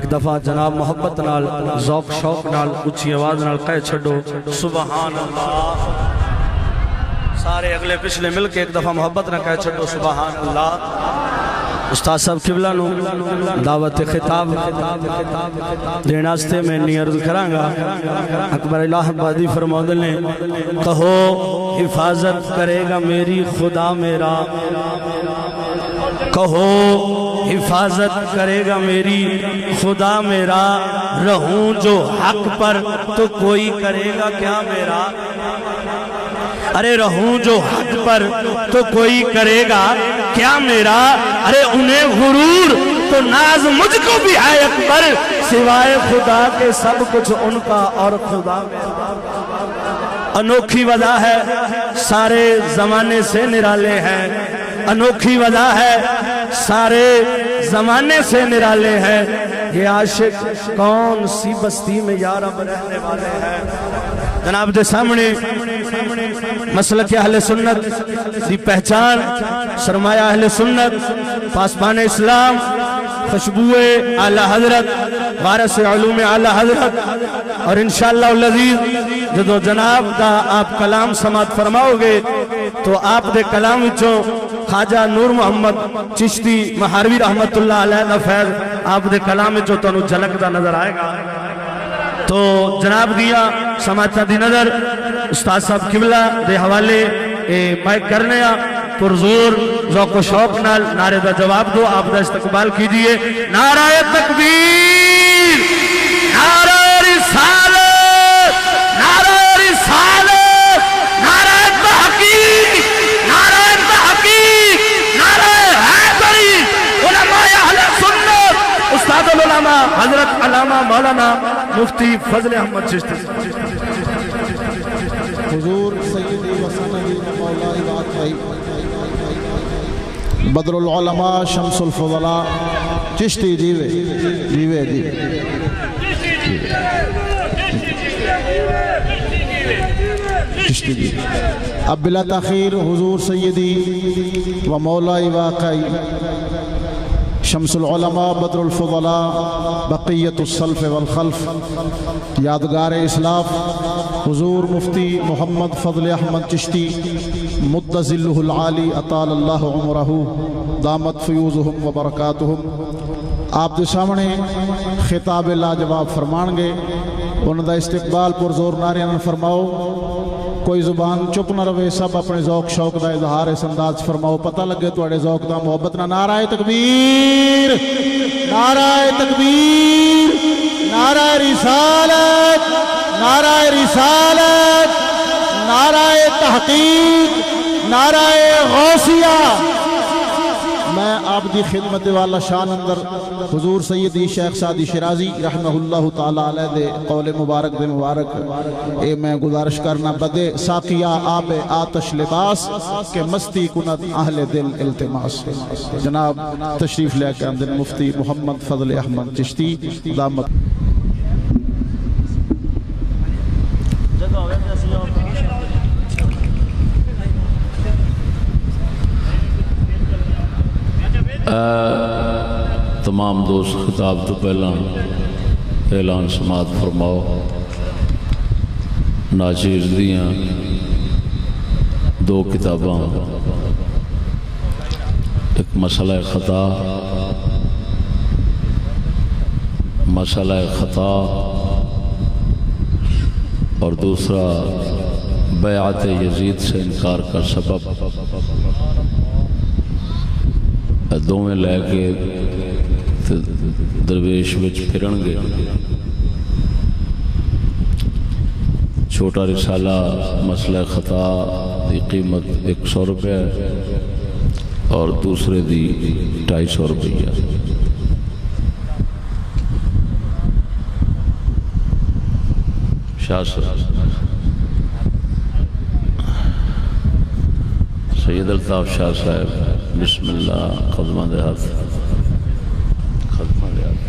ایک دفعہ جناب محبت نال ذوق شوق نال اچھی آواز نال کہہ چھڑو سبحان اللہ. سارے اگلے پچھلے مل کے ایک دفعہ محبت نہ کہہ چھڑو سبحان اللہ. استاد صاحب قبلہ نو دعوت خطاب دیناستے میں نی عرض کرانگا. اکبر الہ آبادی فرماؤں نے کہو حفاظت کرے گا میری خدا میرا, کہو حفاظت کرے گا میری خدا میرا, رہوں جو حق پر تو کوئی کرے گا کیا میرا. ارے رہوں جو حق پر تو کوئی کرے گا کیا میرا. ارے انہیں غرور تو ناز مجھ کو بھی ہے اکبر, سوائے خدا کے سب کچھ ان کا اور خدا میرا. انوکھی وجہ ہے سارے زمانے سے نرالے ہیں, انوکھی وجہ ہے سارے زمانے سے نرالے ہیں. یہ عاشق کون سی بستی میں یا رب رہنے والے ہیں. جناب دے سامنے مسلک اہل سنت دی پہچان, سرمایہ اہل سنت, پاسبان اسلام, خوشبوئے اعلی حضرت, وارث علوم اعلی حضرت. اور انشاءاللہ العزیز جدو جناب دا آپ کلام سماعت فرماؤ گے تو آپ دے کلام وچوں خواجہ نور محمد چشتی مہاروی رحمت اللہ علیہ دا فیض آپ دے کلام وچوں تانوں جھلک دا نظر آئے گا. تو جناب دیا سماعتہ دی نظر استاد صاحب قبلہ دے حوالے مائک کرنے پرزور ذوق و شوق نال نعرے دا جواب دو. آپ دا استقبال کیجئے. نعرہ تکبیر, نعرہ رسالت, نعرہ رسالت, نعرہ تحقیق, نعرہ تحقیق, نعرہ حیدری. علماء اہل سنت استاد العلماء حضرت علامہ مولانا مفتی فضل احمد چشتی. حضور سیدی و سندی مولائی واقعی بدر العلماء شمس الفضلاء چشتی جیوے جیوے جیوے. اب بلا تاخیر حضور سیدی و مولائی واقعی شمس العلماء بدر الفضلاء بقیت السلف والخلف یادگار اسلاف حضور مفتی محمد فضل احمد چشتی مد ظلہ العالی اطال اللہ عمرہ دامت فیوزہم و برکاتہم آپ دے سامنے خطاب لاجواب فرمان گے. ان دا استقبال پر زور ناریان فرماؤ, کوئی زبان چپ نہ روے, سب اپنے ذوق شوق دا اظہار اس انداز فرماؤ. پتہ لگے تو اڑے ذوق دا محبت نہ. نعرہ تکبیر, نعرہ تکبیر, نعرہ رسالت, نعرہ رسالت, نعرہ تحقیق, نعرہ غوثیہ. میں آپ دی خدمت والا شان اندر حضور سیدی شیخ سعدی شرازی رحمہ اللہ تعالیٰ علیہ دے قول مبارک دے مبارک اے میں گزارش کرنا بدے ساقیہ آب آتش لباس کہ مستی کند اہل دل التماس. جناب تشریف لے کے اندر مفتی محمد فضل احمد چشتی دامت. تمام دوست خطاب تو پہلا اعلان سماعت فرماؤ. ناچیر دیاں دو کتاباں, ایک مسئلہ خطا, مسئلہ خطا, اور دوسرا بیعت یزید سے انکار کا سبب. دوویں لے کے درویش وچ پھرن گے. چھوٹا رسالہ مسئلہ خطا دی قیمت 100 روپے اور دوسرے دی 250 روپیہ. شاہ سید الطاف شاہ صاحب بسم اللہ خدمہ دے ہاتھ, خدمہ دے ہاتھ.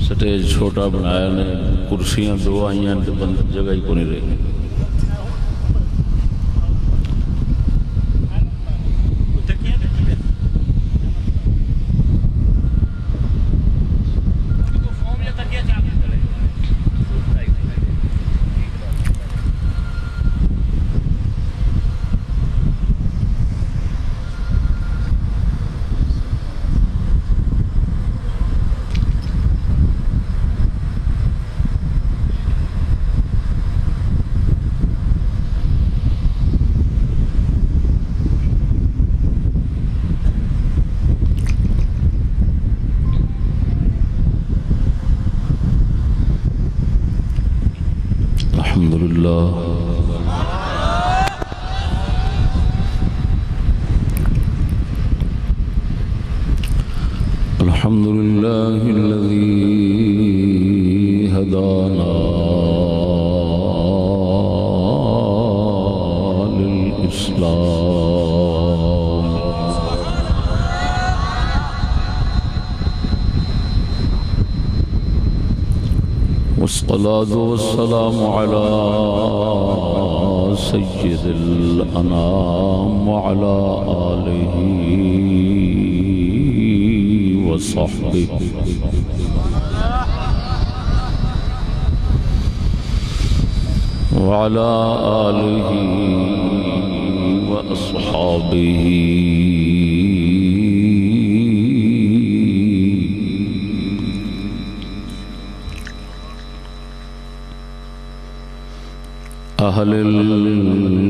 سٹیج چھوٹا بنایا نے, کرسیاں دو آئیاں تے بند جگہ ہی کو نہیں رہی. لله الحمد لله الذي هدانا للإسلام والصلاة والسلام على سيد الأنام وعلى آله وصحبه وعلى آله وأصحابه أهل الإسلام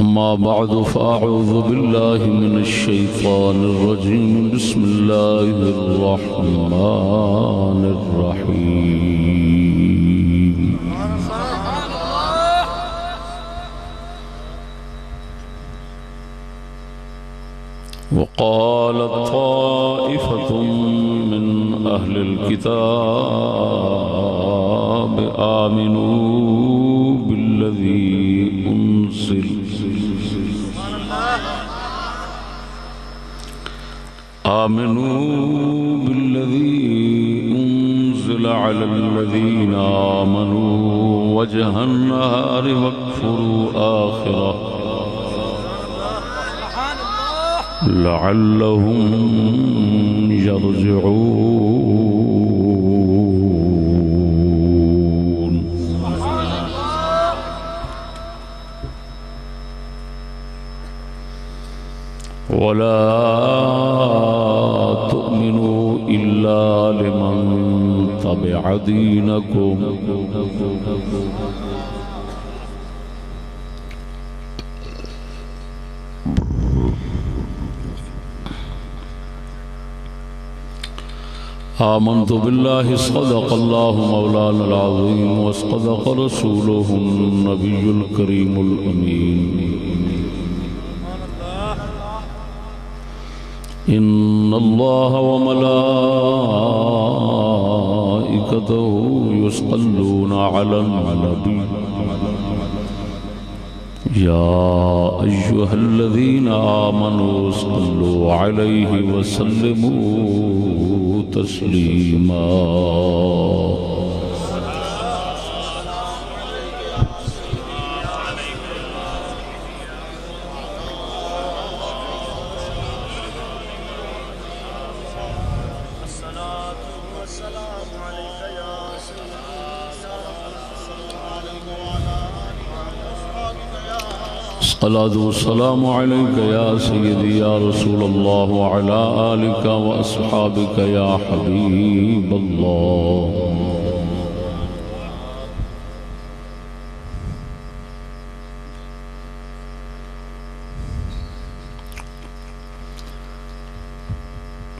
أما بعد فأعوذ بالله من الشيطان الرجيم بسم الله الرحمن الرحيم وقالت طائفة من أهل الكتاب آمنوا بالذي أنزل على الذين آمنوا وجه النهار واكفروا آخره لعلهم يرجعون ولا تؤمنوا إلا لمن تبع دينكم آمنت بالله صدق الله مولانا العظيم وصدق رسوله النبي الكريم الأمين إن الله وملائكته يصلون على النبي يا أيها الذين آمنوا صلوا عليه وسلموا تسليما الصلاة والسلام عليك يا سيدي يا رسول الله وعلى آلك وأصحابك يا حبيب الله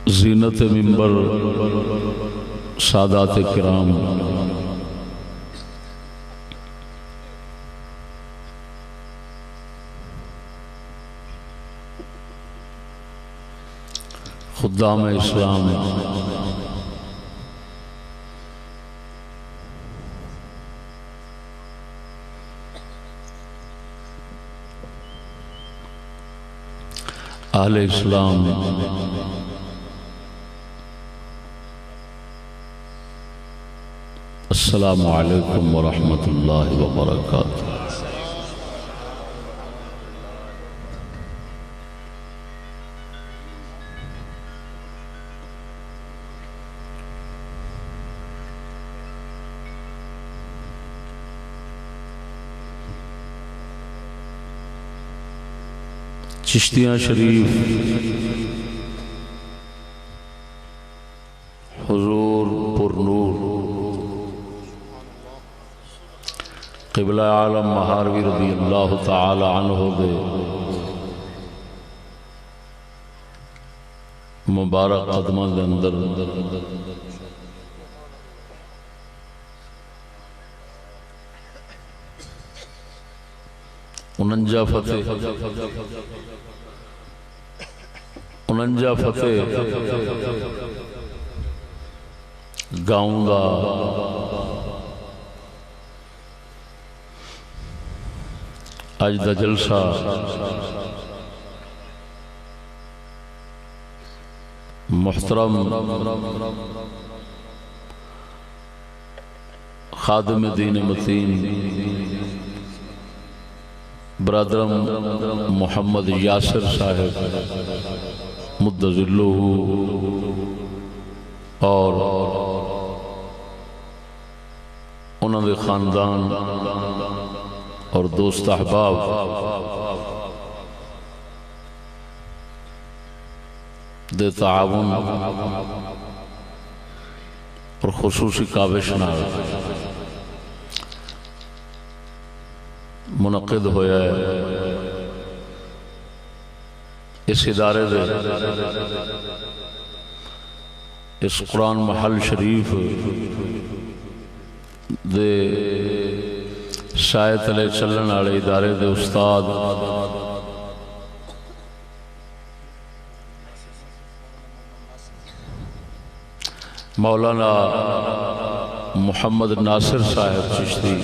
زینت منبر سادات کرام خدام اسلام اہل اسلام السلام علیکم ورحمۃ اللہ وبرکاتہ چشتیاں شریف حضور پر نور قبلہ عالم مہاروی رضی اللہ تعالی عنہ دے مبارک قدماں دے اندر انجا فتح گاؤں دا اج دا جلسہ محترم خادم دین متین برادرم محمد یاسر صاحب مد ذلہ اور انہوں نے خاندان اور دوست احباب دے تعاون اور خصوصی کاوش نال منعقد ہویا ہے اس ادارے دے اس قرآن محل شریف دے سائے تلے چلن والے ادارے دے استاد مولانا محمد ناصر صاحب چشتی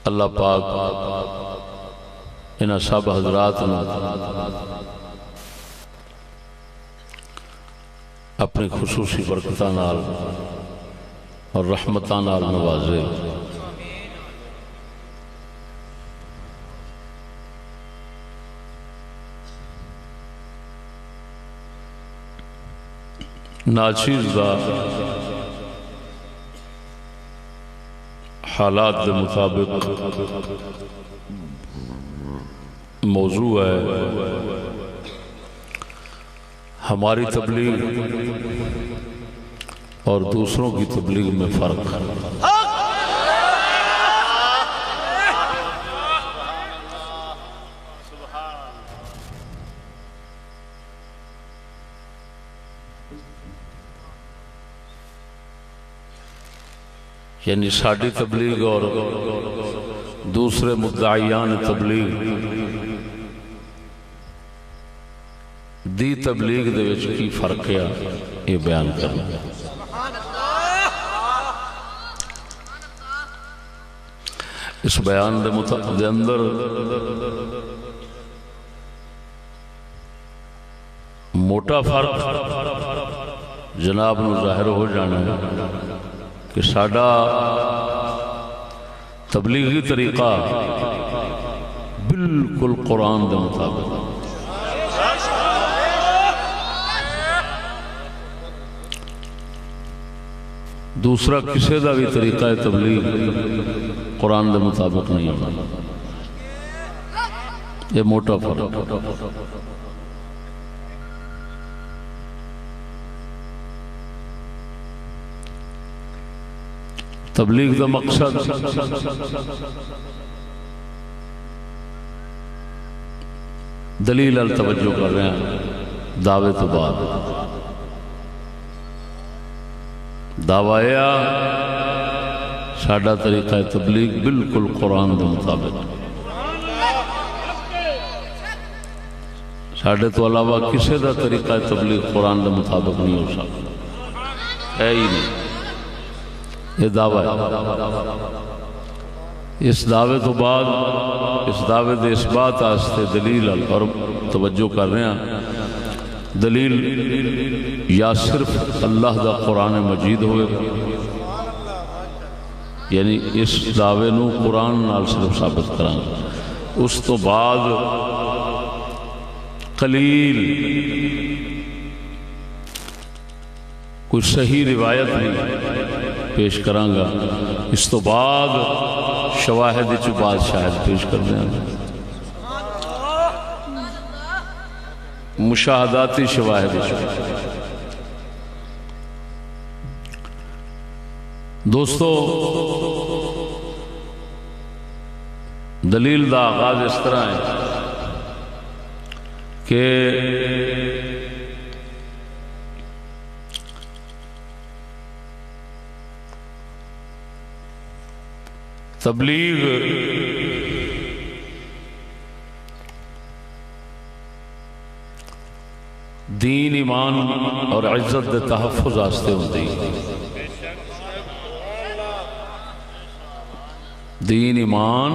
اللہ پاک انہاں سب حضرات نے اپنی خصوصی برکتاں نال اور رحمتاں نال نوازے. ناچیز دا حالات دے مطابق موضوع ہے ہماری تبلیغ اور دوسروں کی تبلیغ میں فرق. یعنی ساڑھی تبلیغ اور دوسرے مدعیان تبلیغ دی تبلیغ دے وچ کی فرق ہے یہ بیان کرنا. اس بیان دے اندر موٹا فرق جناب نو ظاہر ہو جانا ہے کہ ساڑھا تبلیغی طریقہ بالکل قرآن دے مطابق. دوسرا کسی دا بھی طریقہ تبلیغ قرآن دے مطابق نہیں ہونا. یہ موٹا فرق. تبلیغ دا مقصد دلیل التوجہ کر رہے ہیں دعوے تو بعد. دعویہ ساڑھا طریقہ تبلیغ بالکل قرآن دے مطابق. ساڑھے تو علاوہ کسی دا طریقہ تبلیغ قرآن دے مطابق نہیں ہو سکتا ہے ہی نہیں. یہ دعویٰ ہے. اس دعوے تو بعد اس دعوے دے اس بات آستے دلیل اور توجہ کر رہے ہیں. دلیل یا صرف اللہ دا قرآن مجید ہوئے گا یعنی اس دعوے نو قرآن نال صرف ثابت کرنا. اس تو بعد قلیل کوئی صحیح روایت نہیں پیش کرانگا. اس تو بعد شواہد چو بعد شاہد پیش کر دیں مشاہداتی شواہد چو. دوستو دلیل دا آغاز اس طرح ہے کہ تبلیغ دین ایمان اور عزت دے تحفظ واسطے ہوندی، دین ایمان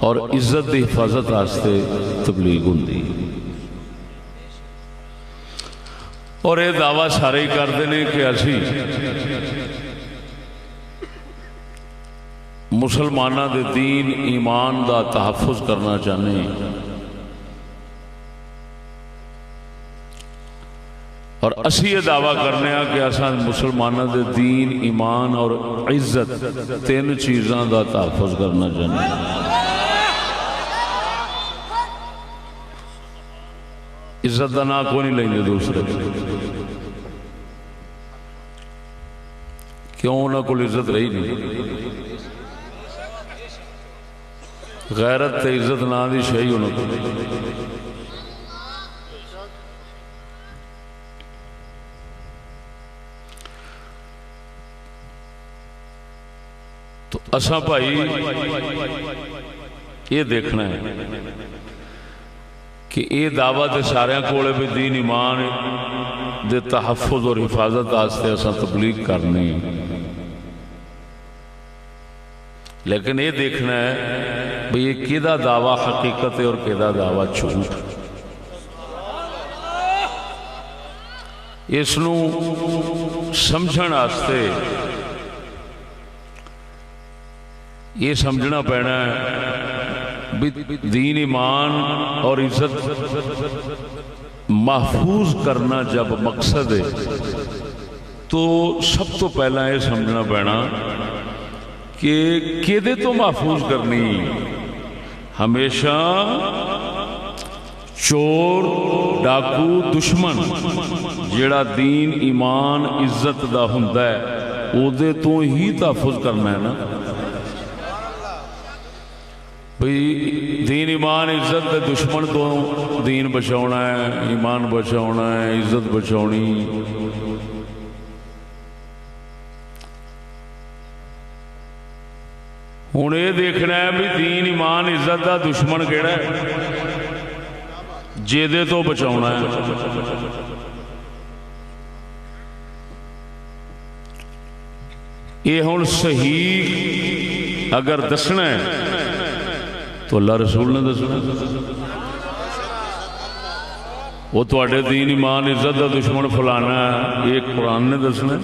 اور عزت دی حفاظت واسطے تبلیغ ہوندی۔ اور یہ دعویٰ سارے ہی کرتے ہیں کہ اسی مسلمانوں دے دین ایمان دا تحفظ کرنا چاہتے ہیں، اور اسی یہ دعویٰ کرنے ہیں کہ اساں مسلمانوں دے دین ایمان اور عزت تین چیزاں دا تحفظ کرنا چاہتے ہیں۔ عزت دا نام کو نہیں لیں گے دوسرے، کیوں انہوں کو عزت رہی نہیں؟ غیرت تے عزت نام دی شہی انہوں کو تو اساں بھائی یہ دیکھنا ہے کہ یہ دعویٰ تے سارے کولے بھی دین ایمان دے تحفظ اور حفاظت واسطے اساں تبلیغ کرنی، لیکن یہ دیکھنا ہے بھئی یہ کیدا دعویٰ حقیقت ہے اور کیدا دعویٰ جھوٹ۔ اس نو سمجھن واسطے یہ سمجھنا پینا ہے بھی دین ایمان اور عزت محفوظ کرنا جب مقصد ہے تو سب تو پہلا یہ سمجھنا پینا کہ کیدے تو محفوظ کرنی۔ ہمیشہ چور ڈاکو دشمن جیڑا دین ایمان عزت دا ہوندا ہے او دے تو ہی تحفظ کرنا ہے نا بھئی دین ایمان عزت دے دشمن تو دین بچاؤنا ہے، ایمان بچاؤنا ہے، عزت بچاؤنی۔ ہوں یہ دیکھنا ہے بھی دین ایمان عزت دا دشمن کیڑا ہے جیدے تو بچاؤنا ہے۔ یہ ہوں صحیح اگر دسنا ہے تو اللہ رسول نے دسنا، وہ تواڈے دین ایمان عزت دا دشمن فلانا ہے ایک قرآن نے دسنا،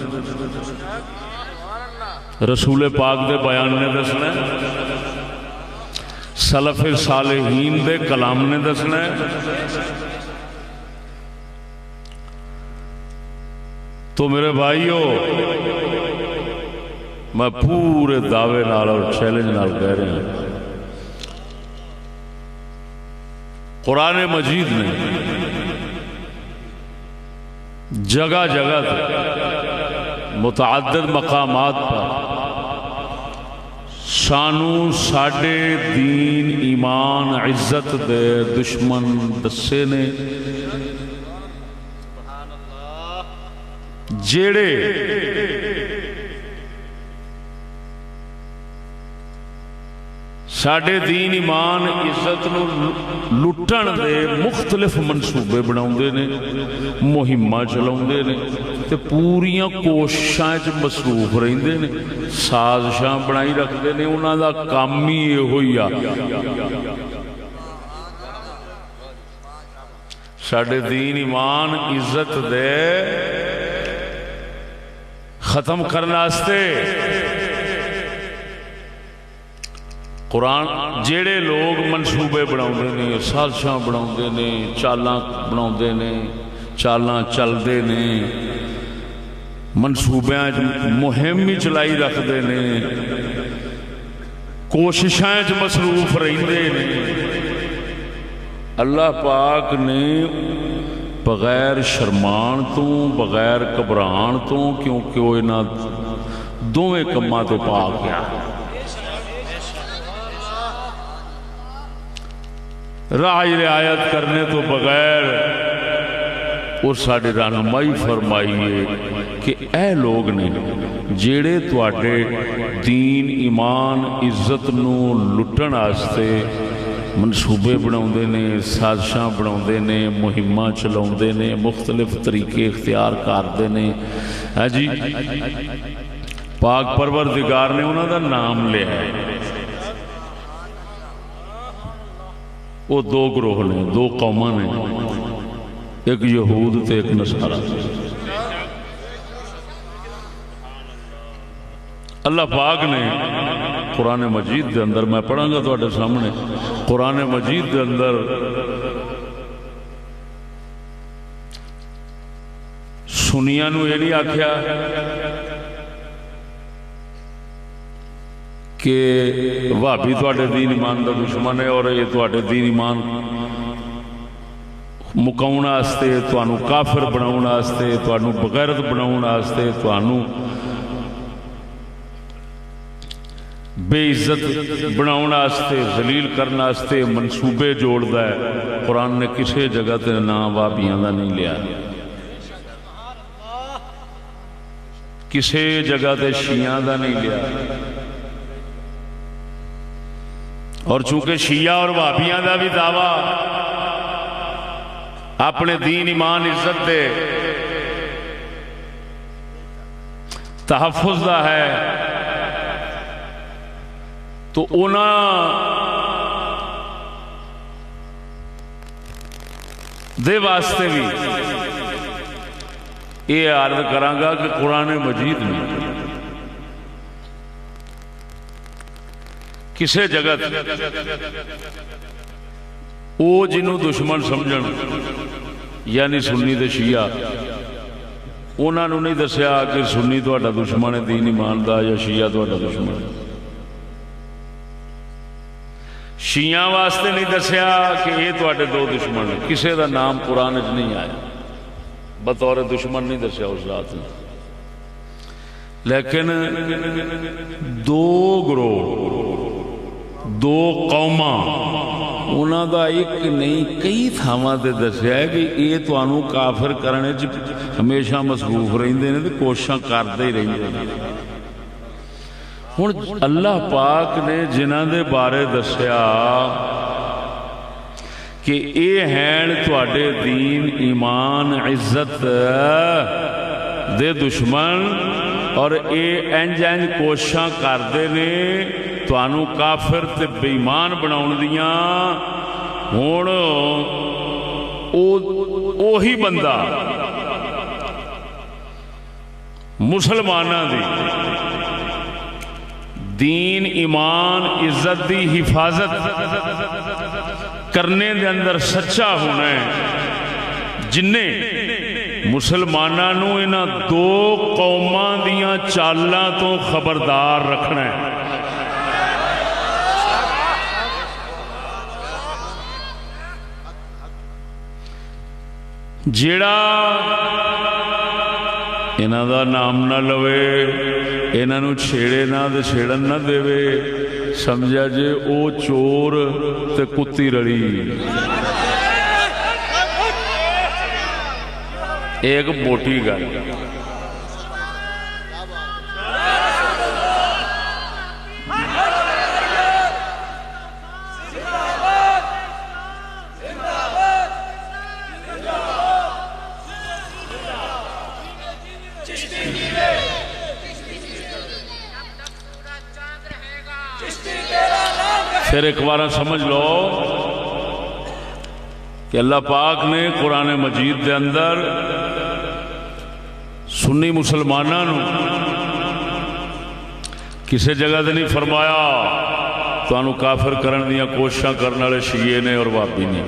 رسول پاک دے بیان نے دسنا، سلف صالحین دے کلام نے دسنا ہے۔ تو میرے بھائیو میں پورے دعوے نال اور چیلنج نال کہہ رہا ہوں، قرآن مجید نے جگہ جگہ متعدد مقامات پر سانو ساڈے دین ایمان عزت دے دشمن دسے نے جیڑے ساڈے دین ایمان عزت نو لٹن دے مختلف منصوبے بناؤندے نے، مہماں چلاؤندے نے تے پوریاں کوششاں وچ مصروف رہندے نے، سازشاں بنائی رکھدے نے، انہاں دا کام ہی ایہو ہی آ ساڈے دین ایمان عزت دے ختم کرنے واسطے قرآن جیڑے لوگ منصوبے بناؤندے نے، سازشاں بناؤندے نے، چالاں بناؤندے نے، چالاں چلدے نے، منصوبیاں مہم ہی چلائی رکھدے نے، کوششاں وچ مصروف رہندے نے، اللہ پاک نے بغیر شرمان تو بغیر گھبران تو، کیونکہ وہ انہاں دوویں کماں تو پاک گیا۔ راہ رعایت کرنے تو بغیر اور ساڈی رہنمائی فرمائیے کہ اے لوگ نے جیڑے تواڈے دین ایمان عزت نو لٹن واسطے منصوبے بناؤندے نے، سازشاں بناؤندے نے، مہماں چلاؤندے نے، مختلف طریقے اختیار کردے نے، ہاں جی پاک پروردگار نے انہاں دا نام لیا ہے۔ وہ دو گروہ نے، دو قوماں نے، ایک یہود تے ایک نصارہ۔ اللہ پاک نے قرآن مجید دے اندر، میں پڑھاں گا تواڈے سامنے، قرآن مجید دے اندر سنیاں نو یہ نہیں آکھیا کہ وہابی تواڈے دین ایمان دا دشمن ہے اور یہ تواڈے دین ایمان مکاؤن واسطے، تانوں کافر بناؤن واسطے، تانوں بغیرت بناؤن واسطے، تانوں بے عزت بناؤن واسطے، ذلیل کرن واسطے منصوبے جوڑدا ہے۔ قرآن نے کسی جگہ تے نام وہابیاں دا نہیں لیا، کسی جگہ تے شیعہ دا نہیں لیا، اور چونکہ شیعہ اور وہابیاں دا بھی دعویٰ اپنے دین ایمان عزت دے تحفظ دا ہے، تو دے واسطے بھی یہ عرض کراں گا کہ قرآن مجید میں کسے جگہ او جنہوں دشمن سمجھن یعنی سنی تے شیعہ، انہوں نے نہیں دسیا کہ سنی تہاڈا دشمن ہے دین ایمان دا یا شیعہ تہاڈا دشمن ہے۔ شیعہ واسطے نہیں دسیا کہ یہ تہاڈے دو دشمن ہیں، کسے دا نام قرآن وچ نہیں آیا، بطور دشمن نہیں دسیا اس ذات نے۔ لیکن دو گروہ، دو قوماں، انہاں دا ایک نہیں کئی تھاواں تے دسیا ہے کہ یہ تانوں کافر کرنے چ ہمیشہ مصروف رہندے نے تے کوششاں کردے ہی رہندے نے۔ ہن اللہ پاک نے جنہاں دے بارے دسیا کہ اے ہیں تواڈے دین ایمان عزت دے دشمن اور اے انج انج کوششاں کردے نے تانوں کافر تے بے ایمان بناؤن دیاں، ہن اوہی بندہ مسلماناں دی دین ایمان عزت دی حفاظت کرنے دے اندر سچا ہونا ہے، جن نے مسلماناں نو انہاں دو قوماں دیاں چالاں تو خبردار رکھنا ہے۔ جیڑا انہاں دا نام نہ لوے، انہاں نو چھیڑے نہ تے چھیڑن نہ دے، سمجھا جے او چور تے کتی رڑی، ایک موٹی گل۔ پھر ایک بار سمجھ لو کہ اللہ پاک نے قرآن مجید دے اندر سنی مسلمانوں کسی جگہ تے نہیں فرمایا تو انہوں کافر کرن دیاں کوششاں کرنے والے شیعے نے اور وہابی نے،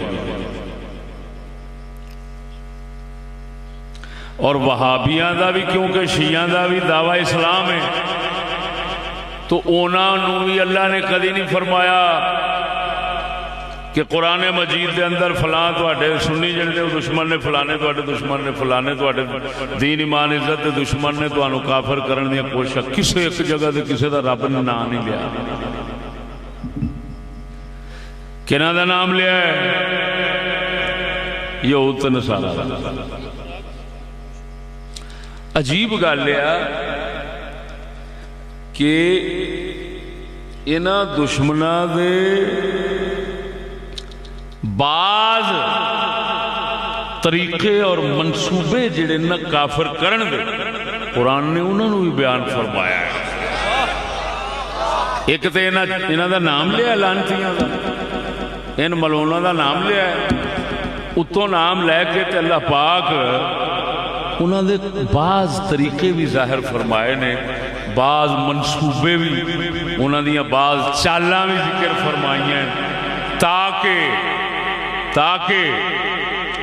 اور وہابیاں دا بھی کیونکہ شیعہ دا بھی دعویٰ اسلام ہے تو انہاں نو بھی اللہ نے کدی نہیں فرمایا کہ قرآن مجید دے اندر فلاں تواڈے سنی جڑے دشمن نے، فلانے تواڈے دشمن نے، فلانے تواڈے دین ایمان عزت دے دشمن نے تانوں کافر کرن دی کوشش کسے ایک جگہ تے کسے دا رب نے نام نہیں لیا۔ کنہ دا نام لیا ہے؟ یہود تے نصارا دا۔ عجیب گل ہے کہ انہاں دشمناں دے بعض طریقے اور منصوبے جڑے نہ کافر کرن دے قرآن نے انہوں نے بھی بیان فرمایا ہے۔ ایک تو انہوں دا نام لیا لانتیاں دا، ان ملونا دا نام لیا ہے، اتوں نام لے کے تے اللہ پاک انہوں دے بعض طریقے بھی ظاہر فرمائے نے، بعض منصوبے بھی انہوں دیا، بعض چالاں بھی ذکر فرمائی ہیں تاکہ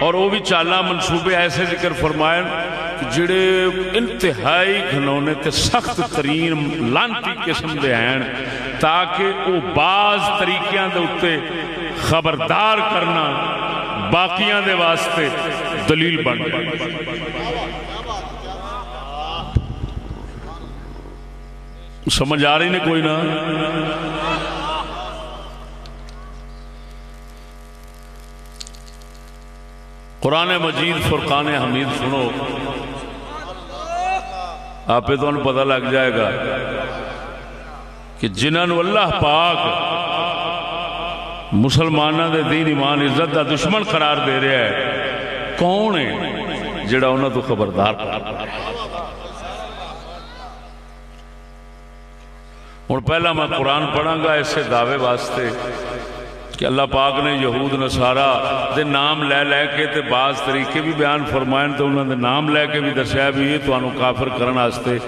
اور وہ بھی چالاں منصوبے ایسے ذکر فرمائے جڑے انتہائی گھنونے تے سخت ترین لانتی قسم دے ہیں، تاکہ وہ بعض طریقیاں دے اتے خبردار کرنا باقیاں دے واسطے دلیل بن گئے۔ سمجھ آ رہی نے کوئی نہ؟ قرآن مجید فرقان حمید سنو، آپ پہ تو انہیں پتہ لگ جائے گا کہ جنہوں اللہ پاک مسلمانہ دے دین ایمان عزت دا دشمن قرار دے رہا ہے، کون ہے جڑا انہوں تو خبردار کر؟ اور پہلا میں قرآن پڑھاں گا اسے دعوے واسطے کہ اللہ پاک نے یہود نصارا دے نام لے لے کے تے بعض طریقے بھی بیان فرمائیں، تو انہوں نے نام لے کے بھی دسیا بھی یہ تو انہوں کافر کرن واسطے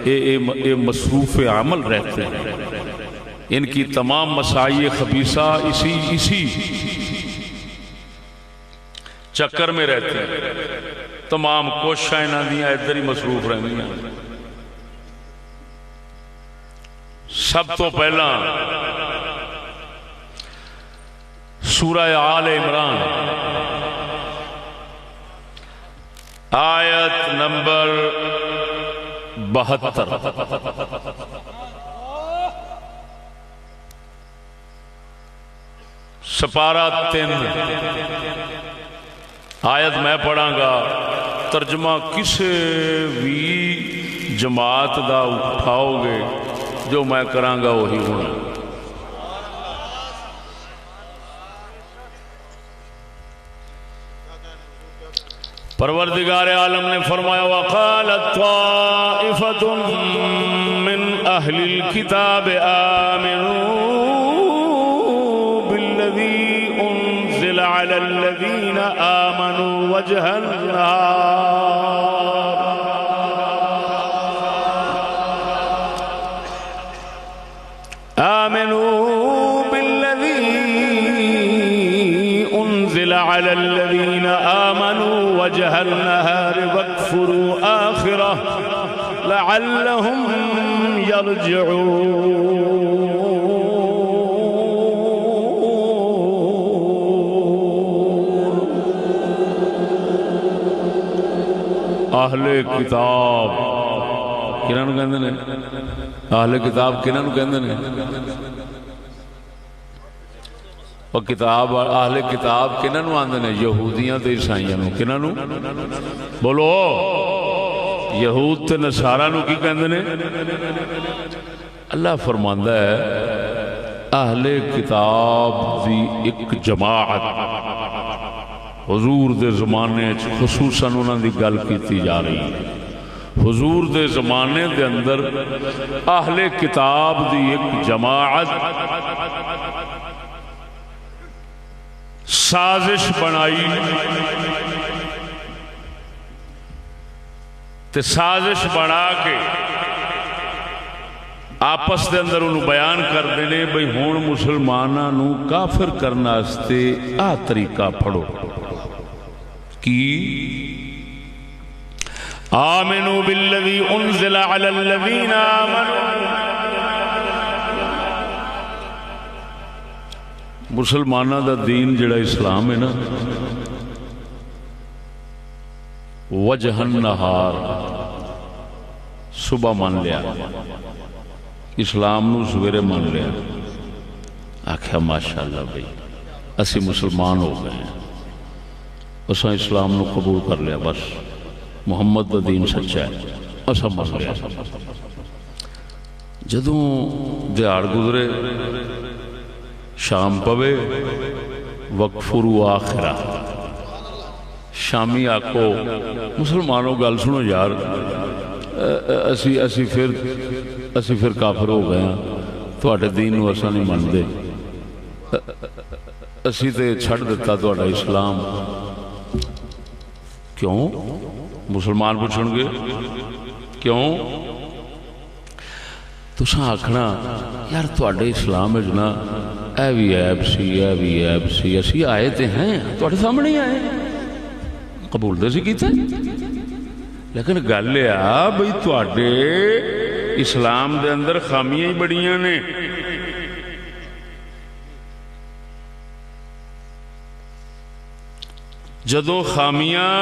یہ مصروف عمل رہتے ہیں، ان کی تمام مسائی خبیثہ اسی چکر میں رہتے ہیں، تمام کوششیں انہاں دیاں ادھر ہی مصروف رہنی ہیں۔ سب تو پہلا سورہ آل عمران آیت نمبر 72، سپارہ 3 آیت میں پڑھاں گا، ترجمہ کسے بھی جماعت دا اٹھاؤ گے جو میں کراں گا وہی ہونا۔ پروردگار عالم نے فرمایا وقالت طائفۃ من اہل الکتاب آمنوا بالذی انزل علی الذین آمنوا وجہ النہار آمنوا بالذی انزل علی الذین آمنوا وجہ النہار واکفروا آخرہ لعلہم یرجعون۔ اہل کتاب کنہاں نوں کہندے نے؟ اہل کتاب کنہاں نوں کہندے نے؟ اور کتاب اہل کتاب کنہاں نوں آندے نے؟ یہودیاں تے عیسائیاں نوں۔ کنہاں نوں؟ بولو، یہود تے نصارا نوں کی کہندے نے؟ اللہ فرماندا ہے اہل کتاب دی ایک جماعت حضور دے زمانے خصوصاً انہاں دی گل کیتی جا رہی ہے۔ حضور دے زمانے دے اندر اہل کتاب دی ایک جماعت سازش بنائی تے سازش بنا کے آپس دے اندر انہوں بیان کر دینے بھئی ہون مسلمانہ نو کافر کرنا استے آ طریقہ پڑھو کی آمنوا بالذی انزل علی الذین آمنوا۔ مسلمانہ دا دین جڑا اسلام ہے نا، وجہ النہار صبح مان لیا، اسلام نو سویرے مان لیا، آکھیا ماشاءاللہ بھئی اسی مسلمان ہو گئے ہیں، اساں اسلام نو قبول کر لیا، بس محمد دا دین سچا ہے، اساں من لیا۔ جدوں دیہاڑ گزرے، شام پوے، وقفروا آخرہ، شامی آکو مسلمانوں گل سنو یار، اسی پھر کافر ہو گئے ہیں، تواڈے دین نو اساں نہیں مندے، اسی تے چھڑ دیتا تواڈا اسلام۔ کیوں؟ مسلمان پوچھن گے کیوں؟ تساں آکھنا یار تواڈے اسلام وچ نا اے بھی عیب سی، اے بھی عیب سی، اسی آئے تے ہیں تواڈے سامنے ہی آئے، قبول تے سی کیتا، لیکن گل یہ آ بھئی تواڈے اسلام دے اندر خامیاں ہی بڑیاں نے۔ جدوں خامیاں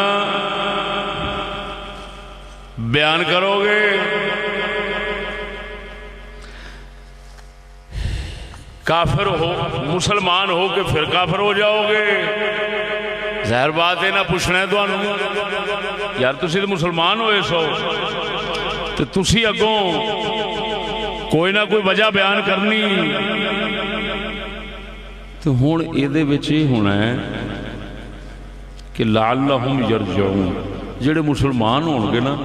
بیان کرو گے کافر ہو، مسلمان ہو کے پھر کافر ہو جاؤ گے۔ ظاہر بات ہے نہ پوچھنا ہے تو یار تسی تو مسلمان ہوئے سو تو تسی اگوں کوئی نہ کوئی وجہ بیان کرنی، تو ہون ایدے بچے ہونا ہے کہ لعلہم یرجعون، جڑے مسلمان ہون گے نا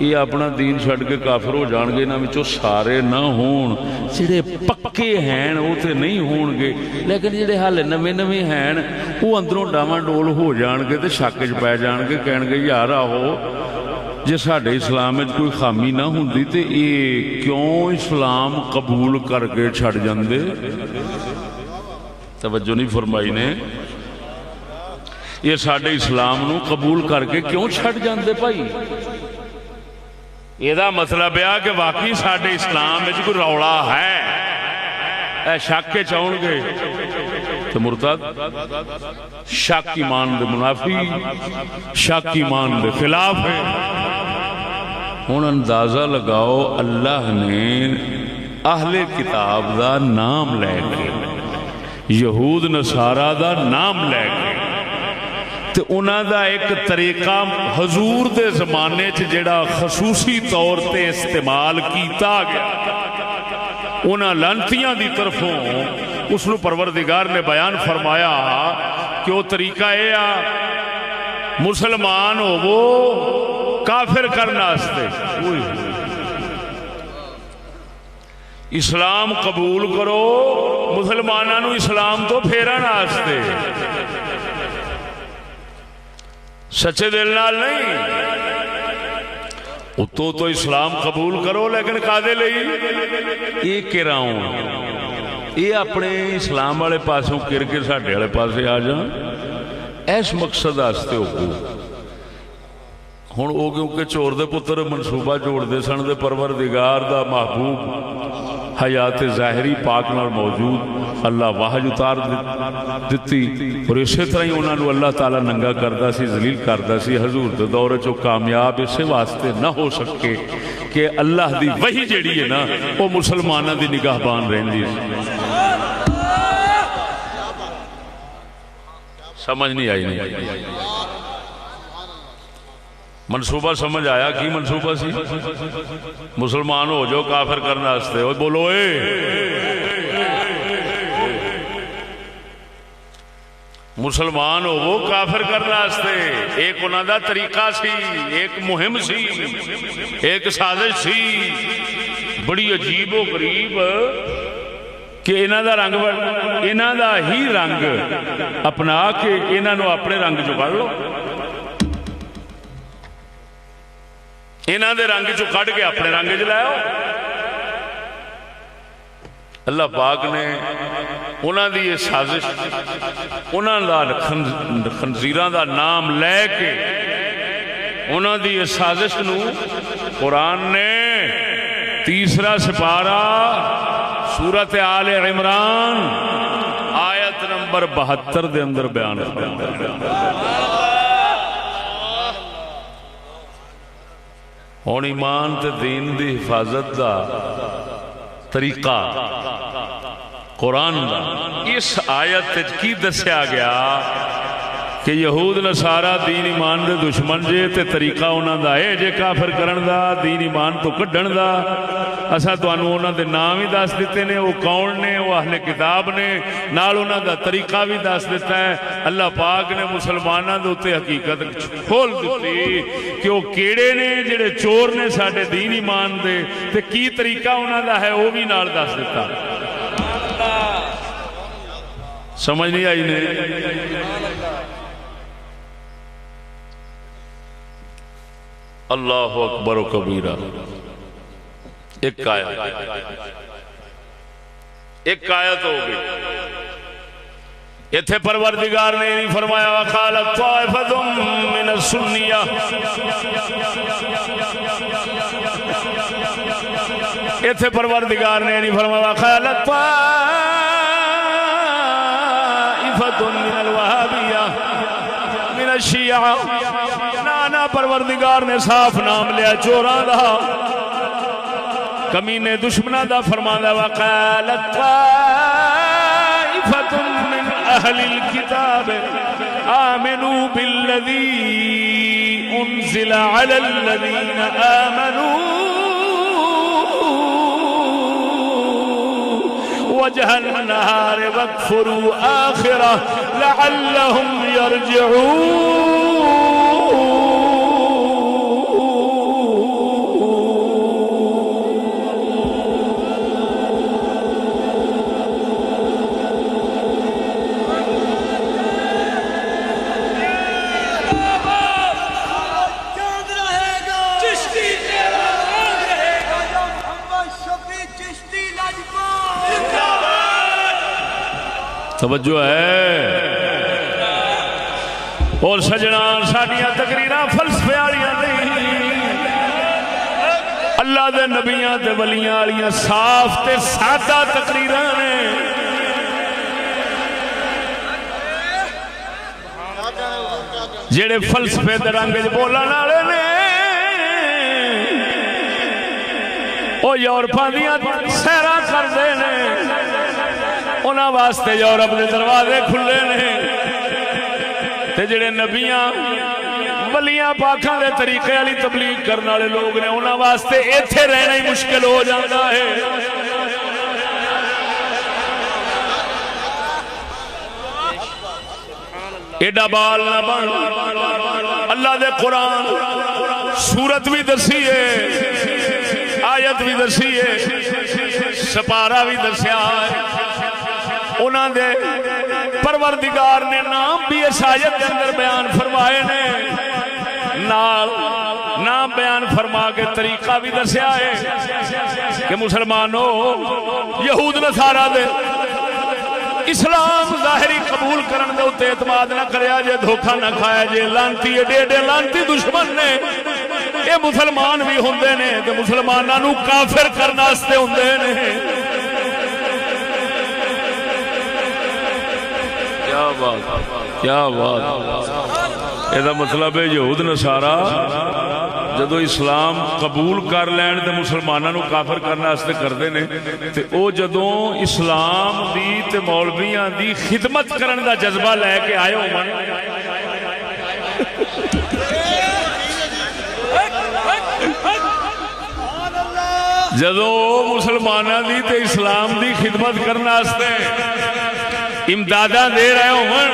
یہ اپنا دین چھڑ کے کافر ہو جان گے، انہاں وچوں سارے نہ ہون، جڑے پکے ہیں وہ تے نہیں ہون گے، لیکن جڑے حال نویں نویں ہیں وہ اندروں ڈاواں ڈول ہو جان گے تے شک وچ پے جان گے، کہن گے یار آہو جے ساڈے اسلام وچ کوئی خامی نہ ہوندی تے اے کیوں اسلام قبول کر کے چھڑ جاندے؟ توجہ نہیں فرمائی نے؟ یہ ساڈے اسلام نو قبول کر کے کیوں چھڑ جاندے بھائی؟ یہ مطلب ہے کہ واقعی ساڈے اسلام میں کوئی روڑا ہے، اے شک کے چاہن گے تو مرتد، شک ایمان دے منافی، شک ایمان دے خلاف ہے۔ ہن اندازہ لگاؤ اللہ نے اہل کتاب دا نام لے کے، یہود نصارہ دا نام لے کے، تے انہاں دا ایک طریقہ حضور دے زمانے چ جڑا خصوصی طور تے استعمال کیتا گیا، انہاں لعنتیاں دی طرفوں اس نو پروردگار نے بیان فرمایا کہ وہ طریقہ اے آ مسلمان ہوو کافر کرنا واسطے، اسلام قبول کرو مسلماناں نو اسلام تو پھیرن واسطے، سچے دل نال نہیں۔ اتو تو اسلام قبول کرو لیکن قادے لئی یہ کراؤں، یہ اپنے اسلام والے پاسوں کر کے ساڈے والے پاسے آ جان، ایس مقصد واسطے ہو۔ ہن وہ کیونکہ چور دے پتر منصوبہ جوڑ دے سن دے پروردگار دا محبوب حیات ظاہری پاک نال موجود اللہ واحد اتار دیتی، اور اسی طرح ہی انہوں نے اللہ تعالیٰ ننگا کردا سی، ذلیل کردا سی۔ حضور دے دور چو کامیاب اسے واسطے نہ ہو سکے کہ اللہ دی وحی جڑی ہے نا وہ مسلمانہ دی نگاہ بان رہندی سی۔ سمجھ نہیں آئی نہیں؟ منصوبہ سمجھ آیا؟ کی منصوبہ سی؟ مسلمان ہو جو کافر کرنا واسطے، بولو اے مسلمان ہو وہ کافر کرنا واسطے، ایک انہاں دا طریقہ سی، ایک مہم سی، ایک سازش سی، بڑی عجیب و غریب کہ انہاں دا رنگ انہاں دا ہی رنگ اپنا کے انہاں نو اپنے رنگ جو کر لو، انہاں دے رنگ چو کٹ کے اپنے رنگ چ لاؤ۔ اللہ پاک نے انہاں دی یہ سازش، انہاں دا خنزیراں دا نام لے کے انہاں دی یہ سازش نو قرآن نے 3 سپارہ سورۃ آل عمران آیت نمبر 72 دے اندر بیان فرمایا۔ ہون ایمان تے دین دی حفاظت دا طریقہ قرآن دا اس آیت کی دسیا گیا کہ یہود نصارا دین ایمان دے دشمن جے تے طریقہ انہاں دا ہے جے کافر کرن دا دین ایمان تو کڈھن دا اساں تانوں انہاں دے نام ہی دس دیتے نے وہ کون نے وہ اہل کتاب نے نال انہاں دا طریقہ بھی دس دیتا ہے اللہ پاک نے مسلماناں دے اوتے حقیقت کھول دتی کہ وہ کیڑے نے جڑے چور نے ساڈے دین ایمان دے تے کی طریقہ انہاں دا ہے وہ بھی نال دس دیتا سمجھ نہیں آئی نے اللہ اکبر و کبیرہ ایک آیت ہو گئی اتھے پروردگار نے نہیں فرمایا وقالت طائفۃ من السنیہ اتھے پروردگار نے نہیں فرمایا وقالت طائفۃ من الوہابیہ من الشیعہ نانا پروردگار نے صاف نام لیا چوراں دا کمینے دشمناں دا فرماندا وقالت طائفۃ من اہل الکتاب آمنوا بالذی انزل علی الذین آمنوا وجہ النہار واکفروا آخرہ لعلہم یرجعون توجہ ہے اور سجنا ساڈیاں تقریراں فلسفے والیاں نہیں اللہ دے نبیاں تے ولیاں والیاں صاف تے سادہ تقریراں نے جڑے فلسفے دے رنگ وچ بولن والے نے او یورپاں دیاں سیراں کردے نے انہاں واسطے یورپ دے دروازے کھلے نے تے جڑے نبیاں ولیاں پاکاں دے طریقے والی تبلیغ کرنے والے لوگ نے انہاں واسطے ایتھے رہنا ہی مشکل ہو جاتا ہے ایڈا بال نہ بن اللہ دے قرآن سورت بھی دسی ہے آیت بھی دسی ہے سپارہ بھی دسیا ہے انہاں دے پروردگار نے نام بھی اس آیت کے اندر بیان فرمائے نے نام بیان فرما کے طریقہ بھی دسیا ہے کہ مسلمانوں یہود نصارا دے اسلام ظاہری قبول کرن دے اتے اعتماد نہ کریا جے دھوکہ نہ کھایا جے لانتی ایڈے لانتی دشمن نے اے مسلمان بھی ہوندے نے تے مسلماناں نو کافر کرنا واسطے ہوندے نے کیا بات یہ مطلب ہے یہود نصارا جدو اسلام قبول کر لین تے مسلمانوں نو کافر کرنا واسطے کردے نے تے او جدوں اسلام دی تے مولویاں دی خدمت کرن دا جذبہ لے کے آئے ہون جدوں مسلماناں دی تے اسلام دی خدمت کرنا واسطے امداداں دے رہے ہوں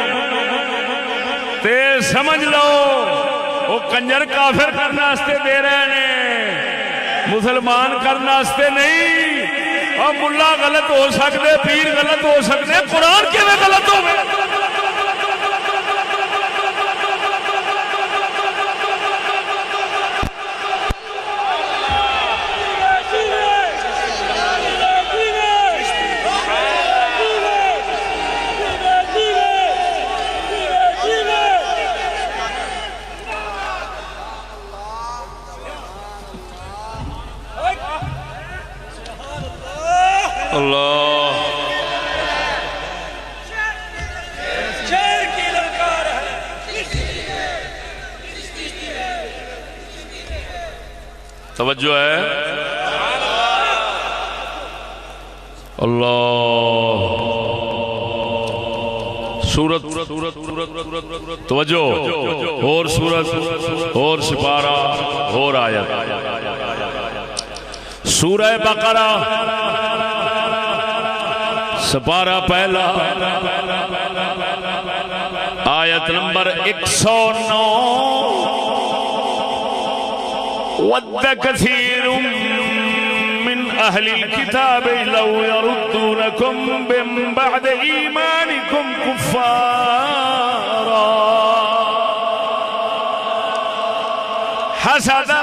تے سمجھ لو وہ کنجر کافر کرنے واسطے دے رہے ہیں مسلمان کرنے واسطے نہیں اور ملا غلط ہو سکتے پیر غلط ہو سکتے قرآن کیویں غلط ہو گئے اللہ توجہ ہے اللہ سورت توجہ اور سورت اور سپارہ اور آیت سورہ بقرہ سپارہ پہلا آیت نمبر 109 وَدَّ كَثِيرٌ مِّنْ أَهْلِ الْكِتَابِ لَوْ يَرُدُّونَكُمْ مِّن بَعْدِ إِيمَانِكُمْ كُفَّارًا حَسَدًا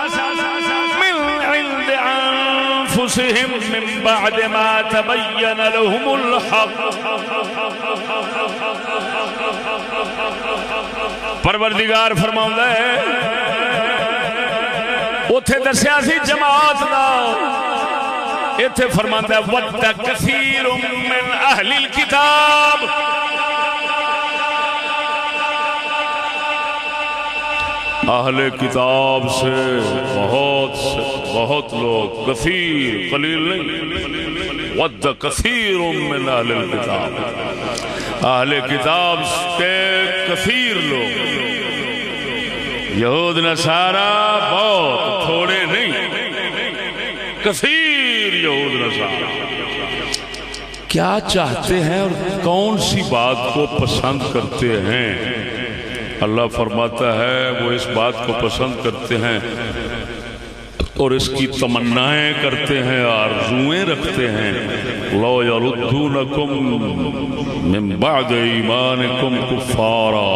مِّنْ عِندِ أَنفُسِهِم مِّن بَعْدِ مَا تَبَيَّنَ لَهُمُ الْحَقُّ پروردگار فرماؤندا ہے اوتھے دسیا سی جماعت دا ایتھے فرماندا ہے وَدَّ كَثِيرٌ مِّنْ أَهْلِ الْكِتَابِ اہل کتاب سے بہت لوگ کثیر قلیل نہیں وَدَّ كَثِيرٌ مِّنْ أَهْلِ الْكِتَابِ اہل کتاب کے کثیر لوگ یہود نصارہ بہت تھوڑے نہیں کثیر یہود نصارہ کیا چاہتے ہیں اور کون سی بات کو پسند کرتے ہیں اللہ فرماتا ہے وہ اس بات کو پسند کرتے ہیں اور اس کی تمنائیں کرتے ہیں آرزویں رکھتے ہیں لو یردونکم من بعد ایمانکم کفارا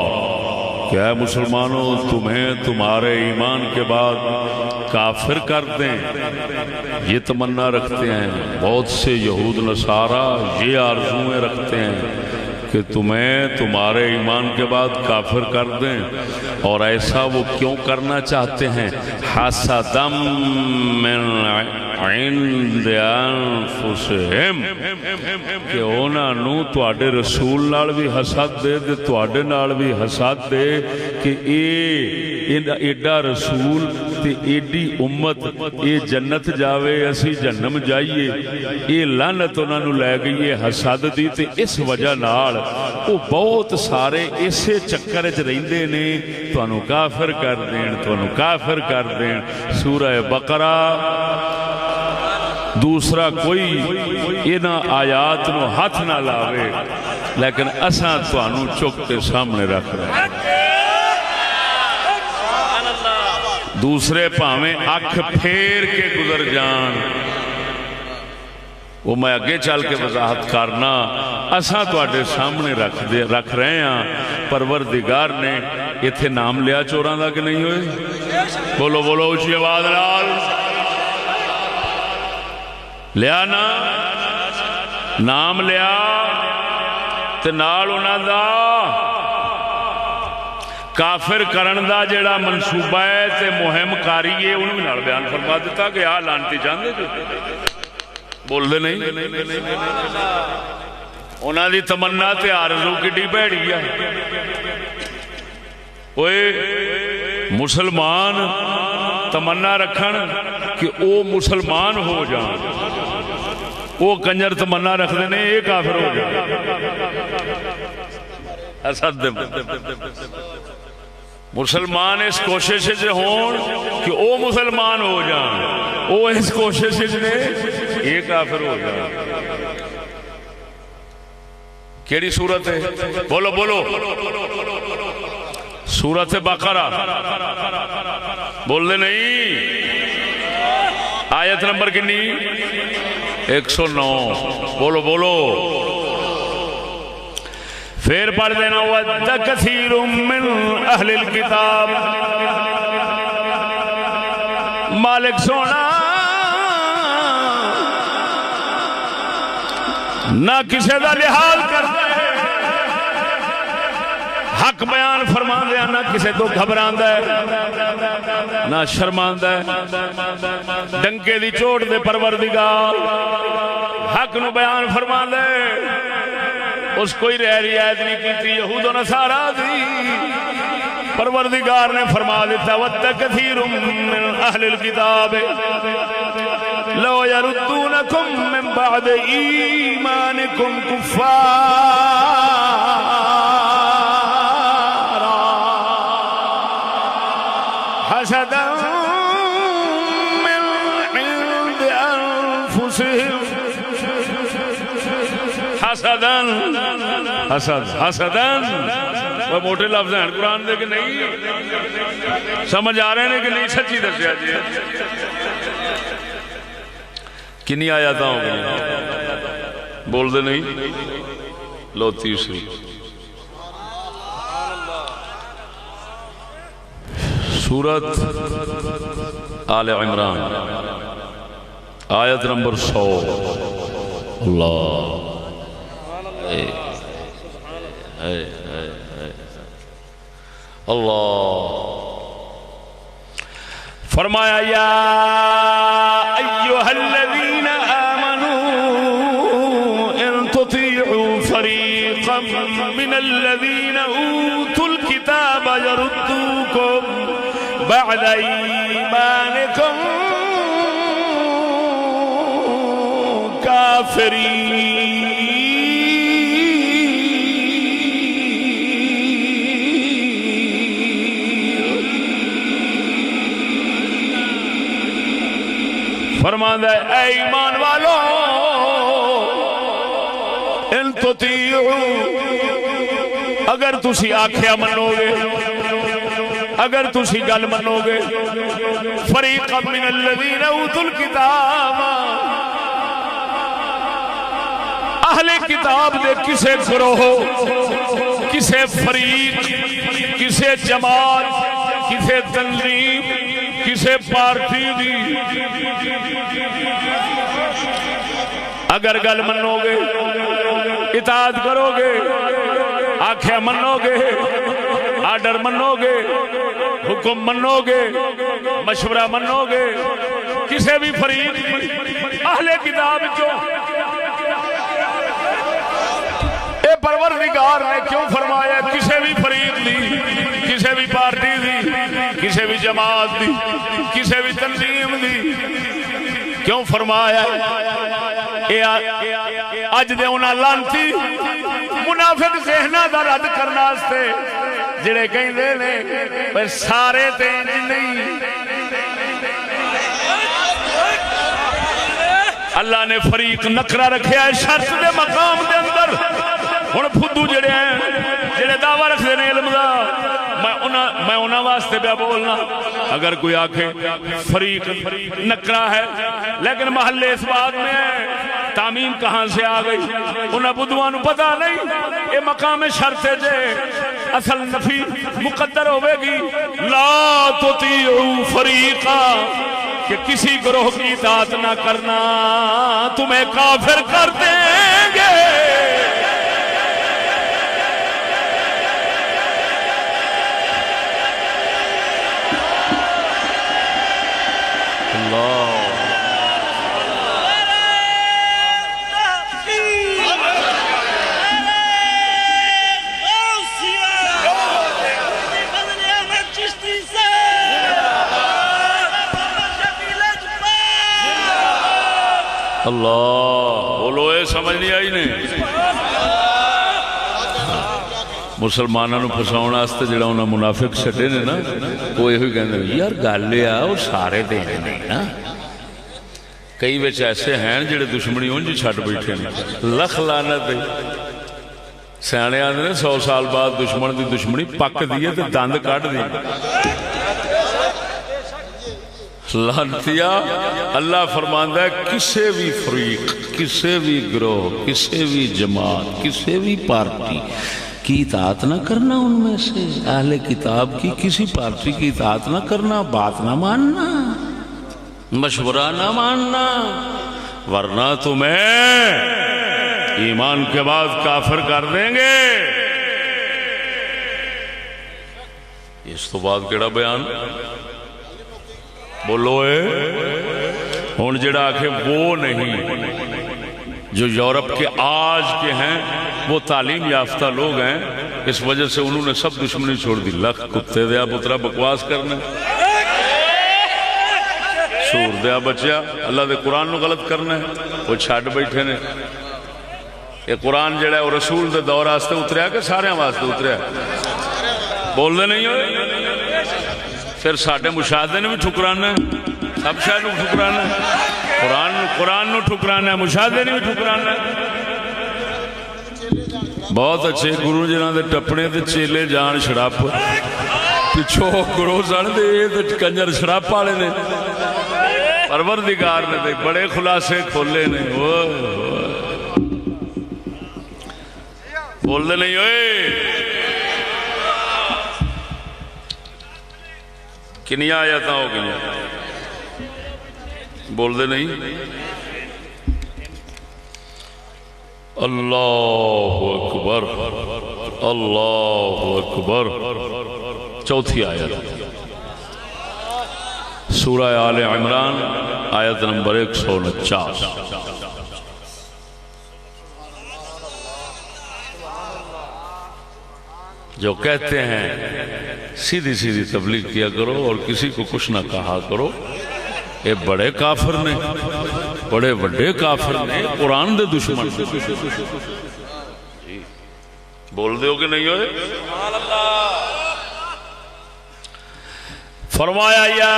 کہ اے مسلمانوں تمہیں تمہارے ایمان کے بعد کافر کر دیں یہ تمنا رکھتے ہیں بہت سے یہود نصارہ یہ آرزویں رکھتے ہیں کہ تمہیں تمہارے ایمان کے بعد کافر کر دیں اور ایسا وہ کیوں کرنا چاہتے ہیں حسدم من عند انفسہم کہ انہاں نو تواڈے رسول نال بھی حسد دے تے تواڈے نال بھی حسد دے کہ ایڈا رسول تے ایڈی امت اے جنت جاوے اسی جہنم جائیے اے لعنت انہاں نو لے گئی ہے حسد دی تے اس وجہ نال وہ بہت سارے اسے چکر چ رہندے نے تانوں کافر کر دین تانوں کافر کر دین سورہ بقرہ دوسرا کوئی انہاں آیات نو ہاتھ نہ لاوے لیکن اساں تانوں چک کے سامنے رکھ رہے ہیں دوسرے پاویں اکھ پھیر کے گزر جان وہ میں اگے چل کے وضاحت کرنا اساں تواڈے سامنے رکھ رہے ہیں پروردگار نے ایتھے نام لیا چوراں دا کہ نہیں ہوئے بولو بولو اونچی آواز نال لیا نا نام لیا تے نال انہاں دا کافر کرن دا جڑا منصوبہ ہے تے مہم کاری ہے انہوں نال بیان فرما دیتا کہ آ لانتی چاہندے جو بول دے نہیں انہاں دی تمنا تے آرزو کڈی بھڑی ہے اوئے مسلمان تمنا رکھن کہ او مسلمان ہو جان او کنجر تمنا رکھ دینے اے کافر ہو جان اسد دے مسلمان اس کوشش سے ہون کہ او مسلمان ہو جان او اس کوشش سے یہ کافر ہو جان کیڑی صورت ہے بولو بولو سورت بقرہ بول دے نہیں آیت نمبر کنی 109 بولو بولو پھر پڑھ دینا وَدَّ كَثِيرٌ مِّنْ أَهْلِ الْكِتَابِ مالک سونا نہ کسی دا لحاظ کرتا ہے حق بیان فرما دیا نہ کسی تو گھبراندہ ہے نہ شرماندہ ہے ڈنکے دی چوٹ دے پروردگار حق نو بیان فرما دے اس کوئی رعایت نہیں کی یہود و نصارہ دی پروردگار نے فرما دیتا وَدَّ كَثِيرٌ مِّنْ أَهْلِ الْكِتَابِ لَوْ يَرُدُّونَكُمْ مِّن بَعْدِ إِيمَانِكُمْ كُفَّارًا انفسهم حسدن حسدن وہ موٹے لفظ ہیں قرآن دے کہ نہیں سمجھ آ رہے ہیں کہ نہیں سچی دسیا جی کنی آیات ہوں گی بول دے نہیں لو تیسری سورت آل عمران آیت نمبر 100 اللہ اللہ فرمایا یا ایوہا الذین آمنوا ان تطیعوا فریقا من الذین اوتوا الکتاب یردوکم بعد ایمانکم کافرین فرماندہ ہے اے ایمان والو ان تطیعوا اگر تسی آکھیا منو گے اگر تسی گل منو گے فریقا من الذین اوتوا الکتاب اہل کتاب دے کسے گروہ کسے فریق کسے جماعت کسے تنظیم کسے پارٹی دی اگر گل منو گے اطاعت کرو گے آکھیا منو گے آرڈر منو گے حکم منو گے مشورہ منو گے کسے بھی فریق اہل کتاب جو اے پروردگار نے کیوں فرمایا کسے بھی فریق دی کسے بھی پارٹی دی کسے بھی جماعت دی کسے بھی تنظیم دی کیوں فرمایا اج دے انہاں لانتی منافق ذہنہ دا رد کرنا واسطے جڑے کہندے نے پر سارے تے نہیں اللہ نے فریق نکرہ رکھیا ہے شرط دے مقام دے اندر ہن پھدو جڑے ہیں جڑے دعویٰ رکھ دے نے علم دا میں انہاں واسطے پہ بولنا اگر کوئی آکھے فریق نکرہ ہے لیکن محلے اس بات میں ہے تعمیم کہاں سے آ گئی انہاں بدوانو پتہ نہیں یہ مقام شرط ہے جے اصل نفی مقدر ہوئے گی لا تطیعوا فریقا کہ کسی گروہ کی اطاعت نہ کرنا تمہیں کافر کر دیں گے اللہ بولو اے سمجھ نہیں آئی نہیں مسلمانوں نو پھساؤن واسطے جڑا انہاں منافق چھڈے نے نا وہ یہ کہندے یار گل اے او سارے دے نہیں نا کئی وچ ایسے ہیں جڑے دشمنی اونج چھڈ بیٹھے نے لکھ لعنت ہے سیانے آندے نے 100 سال بعد دشمن دی دشمنی پک دی تے دند کڈ دی لعنتیا اللہ فرماندا ہے کسے بھی فریق کسے بھی گروہ کسے بھی جماعت کسے بھی پارٹی کی اطاعت نہ کرنا ان میں سے اہل کتاب کی کسی پارٹی کی اطاعت نہ کرنا بات نہ ماننا مشورہ نہ ماننا ورنہ تمہیں ایمان کے بعد کافر کر دیں گے اس تو بعد کیڑا بیان بولو اے ہون جڑا آکھے وہ نہیں جو یورپ کے آج کے ہیں وہ تعلیم یافتہ لوگ ہیں اس وجہ سے انہوں نے سب دشمنی چھوڑ دی لکھ کتے دیا پترا بکواس کرنے سور دیا بچیا اللہ دے قرآن نو غلط کرنا ہے وہ چھاڑ بیٹھے نے یہ قرآن جڑا ہے وہ رسول دے دور آستے اتریا کہ سارے واسطے اتریا بول دے نہیں ہوئے پھر ساڑھے مشاہدے نے بھی ٹھکرانا ہے سب شاید ٹھکرانا ہے قرآن نو ٹھکرانا ہے، مشاہدے نہیں ٹھکرانا ہے۔ بہت اچھے گرو جنہاں دے ٹپنے تے چیلے جان شڑاپ پچھو گرو سن دے تے کنجر شڑاپ والے نے پروردگار نے بڑے خلاصے کھولے نے۔ بول دے نہیں ہوئے کنیا آیاتاں ہو گئی، بول دے نہیں۔ اللہ اکبر اللہ اکبر۔ چوتھی آیت سورہ آل عمران آیت نمبر 149۔ جو کہتے ہیں سیدھی سیدھی تبلیغ کیا کرو اور کسی کو کچھ نہ کہا کرو، اے بڑے کافر نے، بڑے بڑے کافر نے، قرآن دے دشمن۔ بول دے ہو کہ نہیں ہوئے؟ فرمایا یا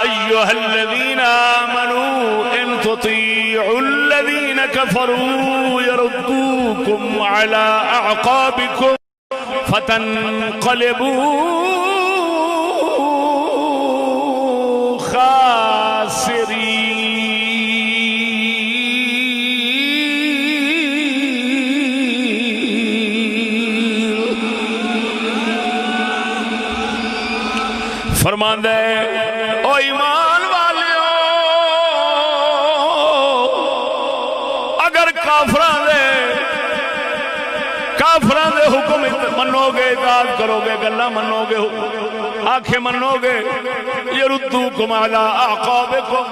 ایہا الذین آمنوا ان تطیعوا الذین کفروا یردوکم علی اعقابکم فَتَنْقَلِبُوا خاسرین۔ فرماندہ ہے او ایمان والیو، اگر کافران دے حکم منو گے، اطاعت کرو گے، گلہ منو گے، آنکھیں منو گے، یردوکم علی اعقابکم،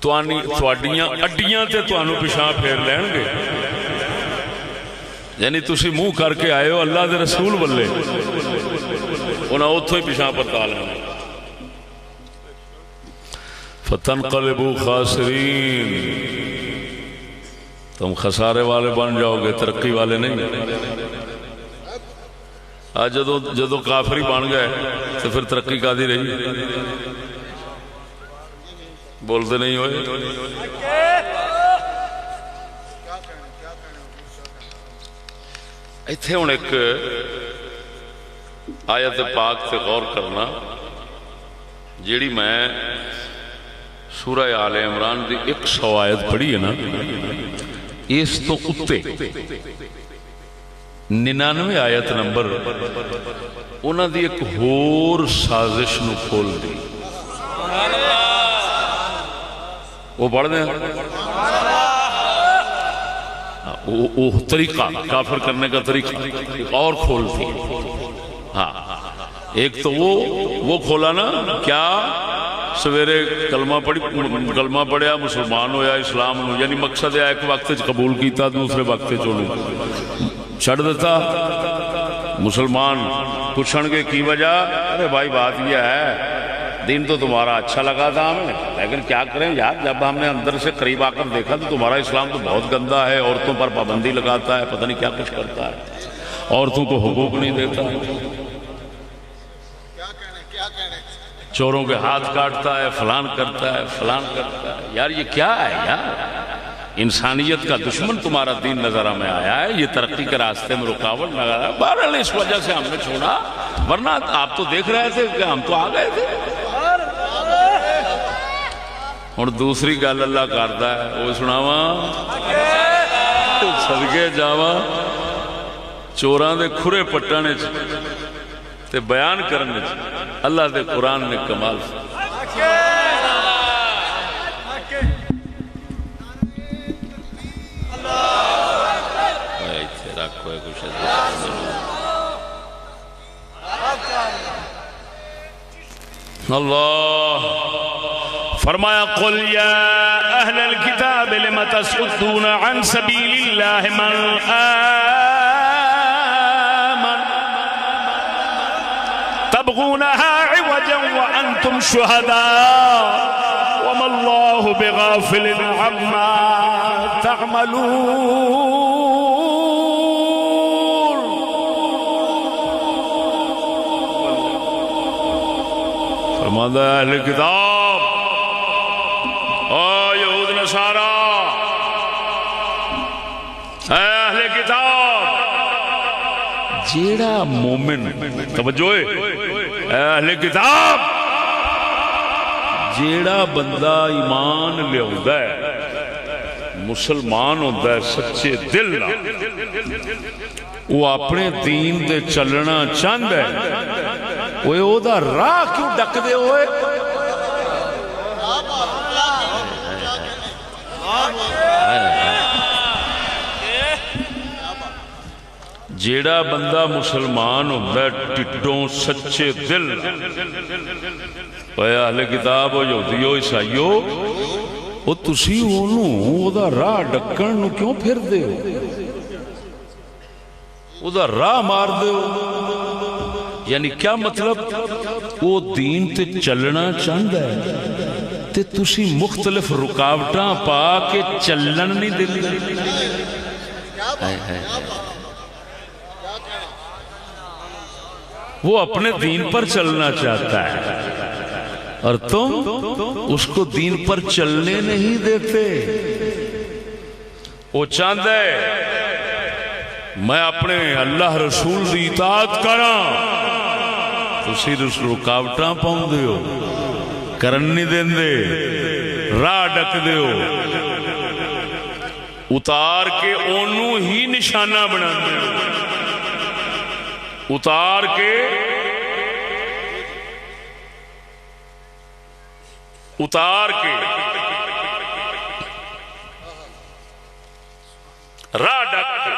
تواڈیاں اڈیاں تے تانوں پیچھے پھیر لین گے۔ یعنی تسی منہ کر کے آئے ہو اللہ دے رسول بلے، انہاں اتھوں ہی پیچھے پرتا لینا۔ فَتَنْقَلِبُوا خَاسِرِينَ، تم خسارے والے بن جاؤ گے، ترقی والے نہیں۔ آج جدو کافری بن گئے تو پھر ترقی کا دی رہی؟ بولتے نہیں ہوئے؟ ایتھے ہوں ایک آیت پاک تے غور کرنا، جیڑی میں سورہ آل عمران دی 100 آیت پڑھی ہے نا، اس تو اتے 99 آیت نمبر انہاں دی ایک ہور سازش نو کھول دی۔ وہ پڑھ دیں وہ طریقہ کافر کرنے کا طریقہ اور کھول دی۔ ہاں ایک تو وہ کھولا نا، کیا سویرے کلمہ پڑھیا مسلمان ہویا اسلام نو، یعنی مقصد ہے ایک وقت قبول کیتا دوسرے وقت چولو چھڑ دیتا۔ مسلمان پوچھن گے کی وجہ؟ ارے بھائی بات یہ ہے دین تو تمہارا اچھا لگا تھا ہمیں، لیکن کیا کریں یار، جب ہم نے اندر سے قریب آ کر دیکھا تو تمہارا اسلام تو بہت گندا ہے، عورتوں پر پابندی لگاتا ہے، پتہ نہیں کیا کچھ کرتا ہے، عورتوں کو حقوق نہیں دیتا ہے، چوروں کے ہاتھ کاٹتا ہے، فلان کرتا ہے، فلان کرتا ہے۔ یار یہ کیا ہے یار؟ انسانیت کا دشمن تمہارا دین نظر میں آیا ہے، یہ ترقی کے راستے میں رکاوٹ لگا رہا ہے۔ بہرحال اس وجہ سے ہم نے چھوڑا، ورنہ آپ تو دیکھ رہے تھے کہ ہم تو آ گئے تھے۔ اور دوسری گل اللہ کرتا ہے، وہ سناواں صدقے جاواں چوراں دے کھرے پٹن وچ تے بیان کرنے وچ اللہ دے قرآن نے کمال سے اللہ فرمایا قل یا اہل الکتاب لم تصدون عن سبیل اللہ من آمن تبغونها عوجا وانتم شہداء وما اللہ بغافل عما تعملون۔ فرماتا ہے اہل کتاب او یہود نصارا، اے اہل کتاب، جیڑا مومن، توجہ اے اہل کتاب، جیڑا بندہ ایمان لیا ہے، مسلمان ہوتا ہے سچے دل نال، وہ اپنے دین دے چلنا چاہتا ہے، وہ او دا راہ کیوں ڈک دے ہوئے؟ جیڑا بندہ مسلمان ہوتا ہے ٹٹوں سچے دل، اے اہل کتاب ہو یہودیو عیسائیو، وہ تسی او دا راہ ڈکن نو کیوں پھر دے ہو؟ او دا راہ مار دے ہو؟ یعنی کیا مطلب؟ وہ دین تے چلنا چاہتا ہے تے تسی مختلف رکاوٹاں پا کے چلن نہیں دے لی۔ وہ اپنے دین پر چلنا چاہتا ہے اور تم اس کو دین پر چلنے نہیں دیتے۔ وہ چاہتا ہے میں اپنے اللہ رسول دی اطاعت کراں، تسی رکاوٹاں پاؤں دے ہو، کرن نہیں دین دے، راہ ڈک دے ہو، اتار کے اونوں ہی نشانہ بنا دے ہو، اتار کے راہ ڈک کے،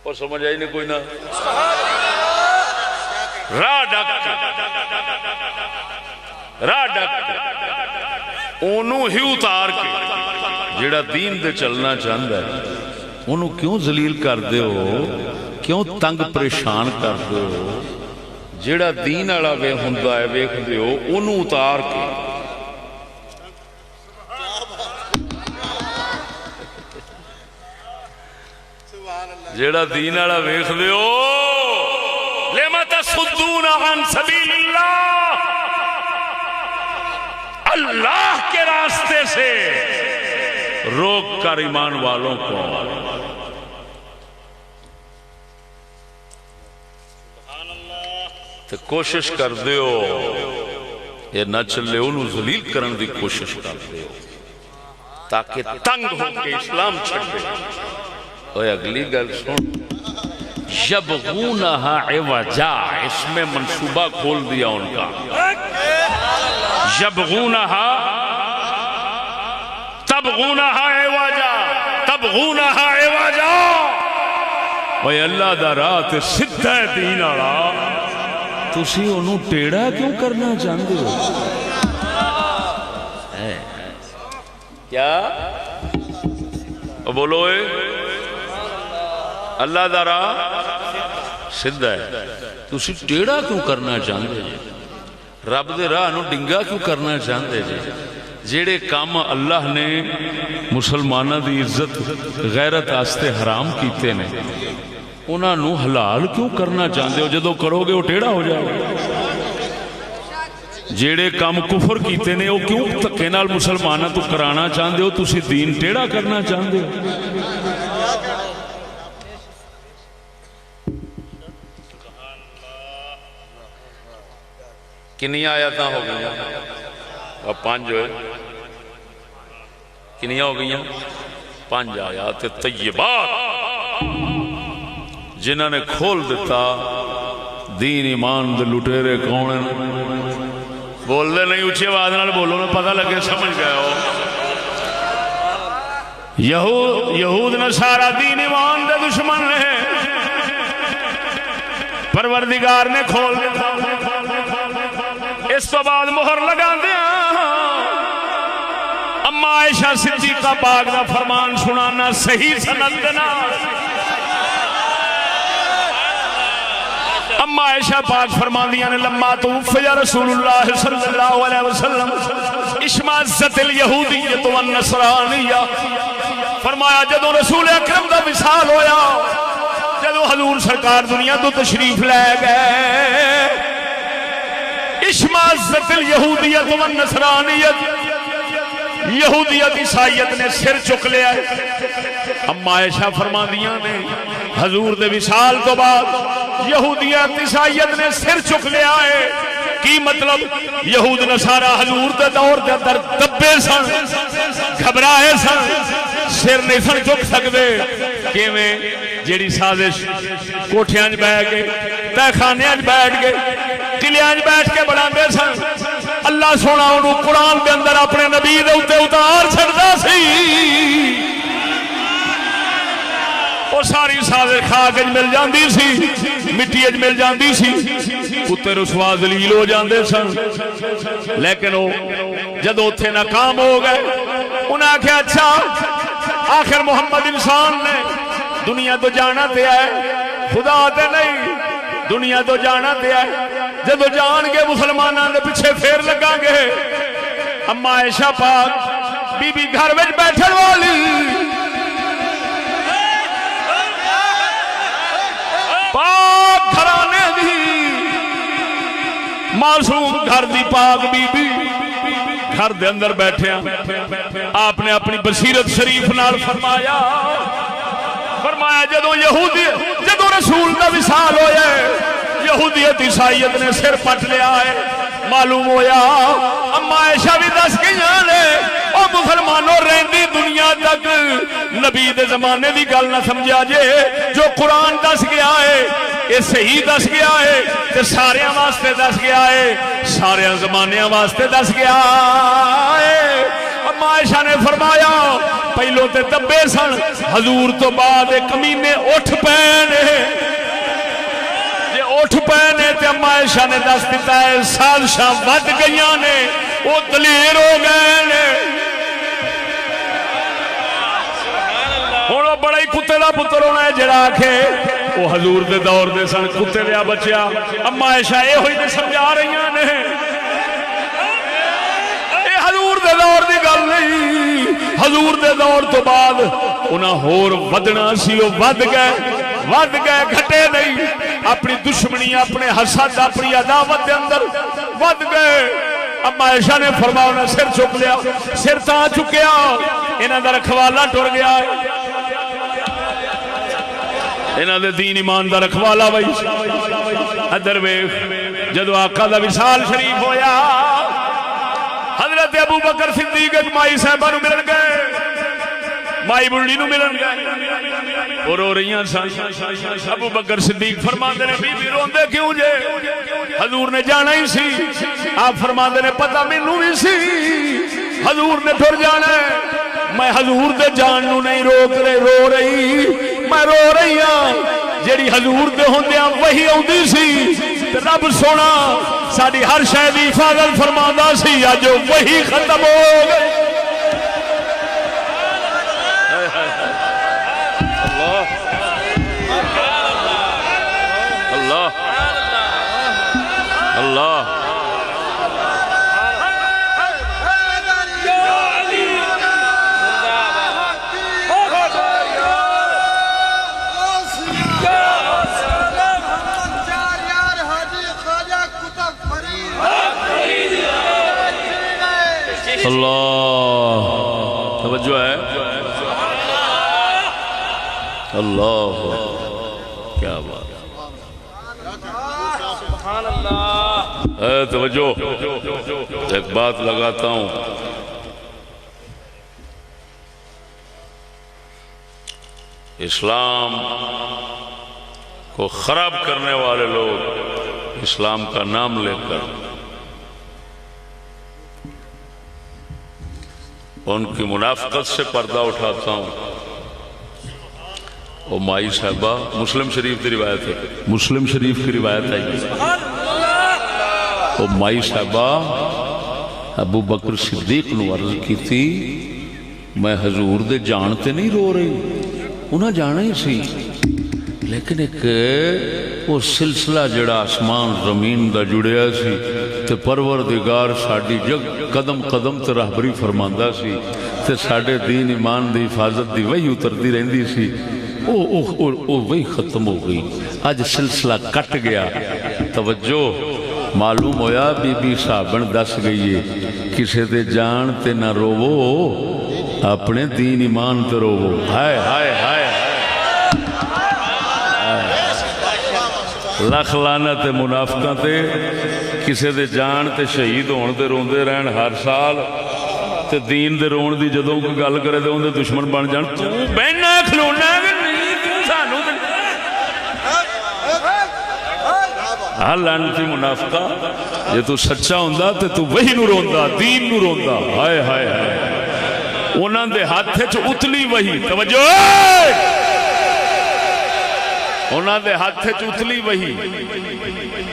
اور سمجھ آئی نہیں کوئی نہ، راہ ڈک کے انہوں ہی اتار کے، جیڑا دین دے چلنا چاہتا ہے انہوں کیوں ذلیل کر دے ہو، کیوں تنگ پریشان کر دے ہو؟ جیڑا دین والا وے ہوندا ہے ویکھ دے ہو انہوں اتار کے، جیڑا دین والا ویکھ دے ہو، لما تصدون عن سبیل اللہ، اللہ کے راستے سے روک کر ایمان والوں کو، تو کوشش کر دیو یہ نہ چلے انہوں ذلیل کرن دی کوشش کر دیو تاکہ تنگ ہو کے اسلام چھڑ دے۔ اور اگلی گل سن، یبغونہا عوجا، اس میں منصوبہ کھول دیا ان کا، یبغونہا تبغونہا عوجا، تبغونہا عوجا، اوہ اللہ دا راہ تے سدھا دین آڑا، تسی انہوں ٹیڑا کیوں کرنا چاہتے ہو؟ کیا بولو اے اللہ دا راہ سدھا ہے، تسی ٹیڑا کیوں کرنا چاہتے جی؟ رب دے راہ نو ڈنگا کیوں کرنا چاہتے جی؟ جیڑے کام اللہ نے مسلمانہ دی عزت غیرت آستے حرام کیتے نے انہاں نو حلال کیوں کرنا چاہتے ہو؟ جدو کرو گے وہ ٹیڑا ہو جائے گا۔ جیڑے کام کفر کیتے نے وہ کیوں تکے نال مسلمانہ تو کرانا چاہتے ہو؟ تسی دین ٹیڑا کرنا چاہتے ہو؟ کنیا آیاتاں ہو گئی اب 5 جو ہے کنیا ہو گئی 5 آیات طیبات جنہوں نے کھول دیتا دین ایمان دے لٹیرے کون بول دے نہیں اچھی آواز نال بولو نا پتہ لگے سمجھ گئے ہو۔ یہود نصارا دین ایمان دے دشمن نے پروردگار نے کھول دیتا، اس تو بعد مہر لگا دیا اما عائشہ صدیقہ پاک دا فرمان سنانا صحیح سند دینا۔ اما عائشہ پاک فرمان دیا نے لما توفی رسول اللہ صلی اللہ علیہ وسلم اشمازت الیہودیت والنصرانیہ، فرمایا جدو رسول اکرم دا وصال ہویا، جدو حضور سرکار دنیا تو تشریف لے گئے اشمازت الیہودیت والنصرانیت یہودیت عیسائیت نے سر چک لیا ہے۔ اما عائشہ فرماندیاں نے حضور دے وصال تو بعد یہودیت عیسائیت نے سر چک لیا ہے۔ کی مطلب یہود نصارا حضور دے دور دے اندر دبے سن، گھبرائے سن، سر نہیں سن چک سکتے۔ کیویں؟ جیڑی سازش کوٹھیاں وچ بیٹھ کے، تہ خانیاں وچ بیٹھ کے، قلعیاں وچ بیٹھ کے بناندے سن، اللہ سونا انہوں قرآن دے اندر اپنے نبی دے اوتے اتار چھڑدا سی۔ وہ ساری سازش خاک وچ مل جاندی سی، مٹی وچ مل جاندی سی، کتے رسوا ذلیل ہو جاندے سن۔ لیکن وہ جدوں اوتھے ناکام ہو گئے، انہاں آکھیا اچھا آخر محمد انسان نے دنیا تو جانا تے ہے، خدا تے نہیں، دنیا تو جانا تے ہے۔ جدو جان گے مسلمانوں نے پیچھے پھیر لگا گے۔ اما عائشہ پاک بی بی گھر وچ بیٹھن والی پاک گھرانے دی معصوم گھر دی پاک بی بی گھر دے اندر بیٹھیا آپ نے اپنی بصیرت شریف نال فرمایا جدو یہودی جدو رسول دا وصال ہویا ہے یہودیت عیسائیت نے سر پٹ لیا ہے۔ معلوم ہویا اما عائشہ بھی دس گئیاں نے او مسلمانوں رہندی دنیا تک نبی دے زمانے دی گل نہ سمجھا جے، جو قرآن دس گیا ہے یہ صحیح دس گیا ہے تے سارے واسطے دس گیا ہے، سارے زمانے واسطے دس گیا ہے۔ اما عائشہ نے فرمایا پہلو تے دبے سن، حضور تو بعد کمینے اٹھ پینے، جے اٹھ پینے تے اما عائشہ نے دس دیتا ہے سازشاں ود گئیاں نے، وہ دلیر ہو گئے نے۔ ہوں بڑا ہی کتے دا پتر ہونا ہے جڑا آکھے وہ حضور دے دور دے سن کتے دیا بچیا۔ اما عائشہ یہ ہوئی تے سمجھا رہی نے اے حضور دے دور دی گل نہیں، حضور دے دور تو بعد انہاں ہور ودنا سی، وہ ود گئے گھٹے نہیں، اپنی دشمنی اپنے حسد اپنی عداوت دے اندر ود گئے۔ اما عائشہ نے فرمایا انہیں سر چک لیا، سر تا چکیا، انہاں دا رکھوالا ٹر گیا ہے، انہاں دے دین ایمان دا رکھوالا بھائی۔ ادھر ویکھ جدو آقا دا وصال شریف ہویا حضرت ابو بکر صدیق مائی صاحبہ نو ملن گئے، مائی بڑی نو ملن گئے، اور رو رہی ہیں سن۔ ابو بکر صدیق فرماندے نے بی بی روندے کیوں جے؟ حضور نے جانا ہی سی۔ آپ فرماندے نے پتہ مینوں بھی سی حضور نے پھر جانا ہے، میں حضور دے جان نو نہیں روک رہے، رو رہی میں رو رہی ہاں جیڑی حضور دے ہوندیاں وہی آندی سی تے رب سونا ساری ہر شے دی حفاظت فرماندا سی، اج وہی ختم ہو گئی۔ اللہ اللہ اللہ توجہ ہے، اللہ کیا بات ہے، توجہ۔ ایک بات لگاتا ہوں، اسلام کو خراب کرنے والے لوگ اسلام کا نام لے کر ان کی منافقت سے پردہ اٹھاتا ہوں۔ وہ مائی صاحبہ مسلم شریف کی روایت ہے، مسلم شریف کی روایت ہے، وہ مائی صاحبہ ابو بکر صدیق نو عرض کی تھی میں حضور دے جانتے نہیں رو رہی، انہاں جانا ہی سی، لیکن ایک وہ سلسلہ جڑا آسمان زمین دا جڑیا سی تے پروردگار ساڈی جگ قدم قدم تے راہبری فرماندا سی تے ساڈے دین ایمان دی حفاظت دی وحی اتردی رہندی سی، وہ وہی ختم ہو گئی. اج سلسلہ کٹ گیا. توجہ معلوم ہویا بی بی صاحبن دس گئی ہے کسے دے جان تے نہ روو اپنے دین ایمان تے روو. ہائے ہائے ہائے لکھ لعنت منافقاں تے کسے دے جان تے شہید ہون تے روندے رہن ہر سال تے دین دے رون دی جدوں کوئی گل کرے تے اون دے دشمن بن جان. تو بہنا کھلونا کہ نہیں تو سانو ہاں لعنتی منافقہ جے تو سچا ہوندا تے تو وہی نو روندا دین نو روندا. ہائے ہائے ہائے انہاں دے ہاتھ وچ اتلی وہی. توجہ انہاں دے ہاتھ وچ اتلی وہی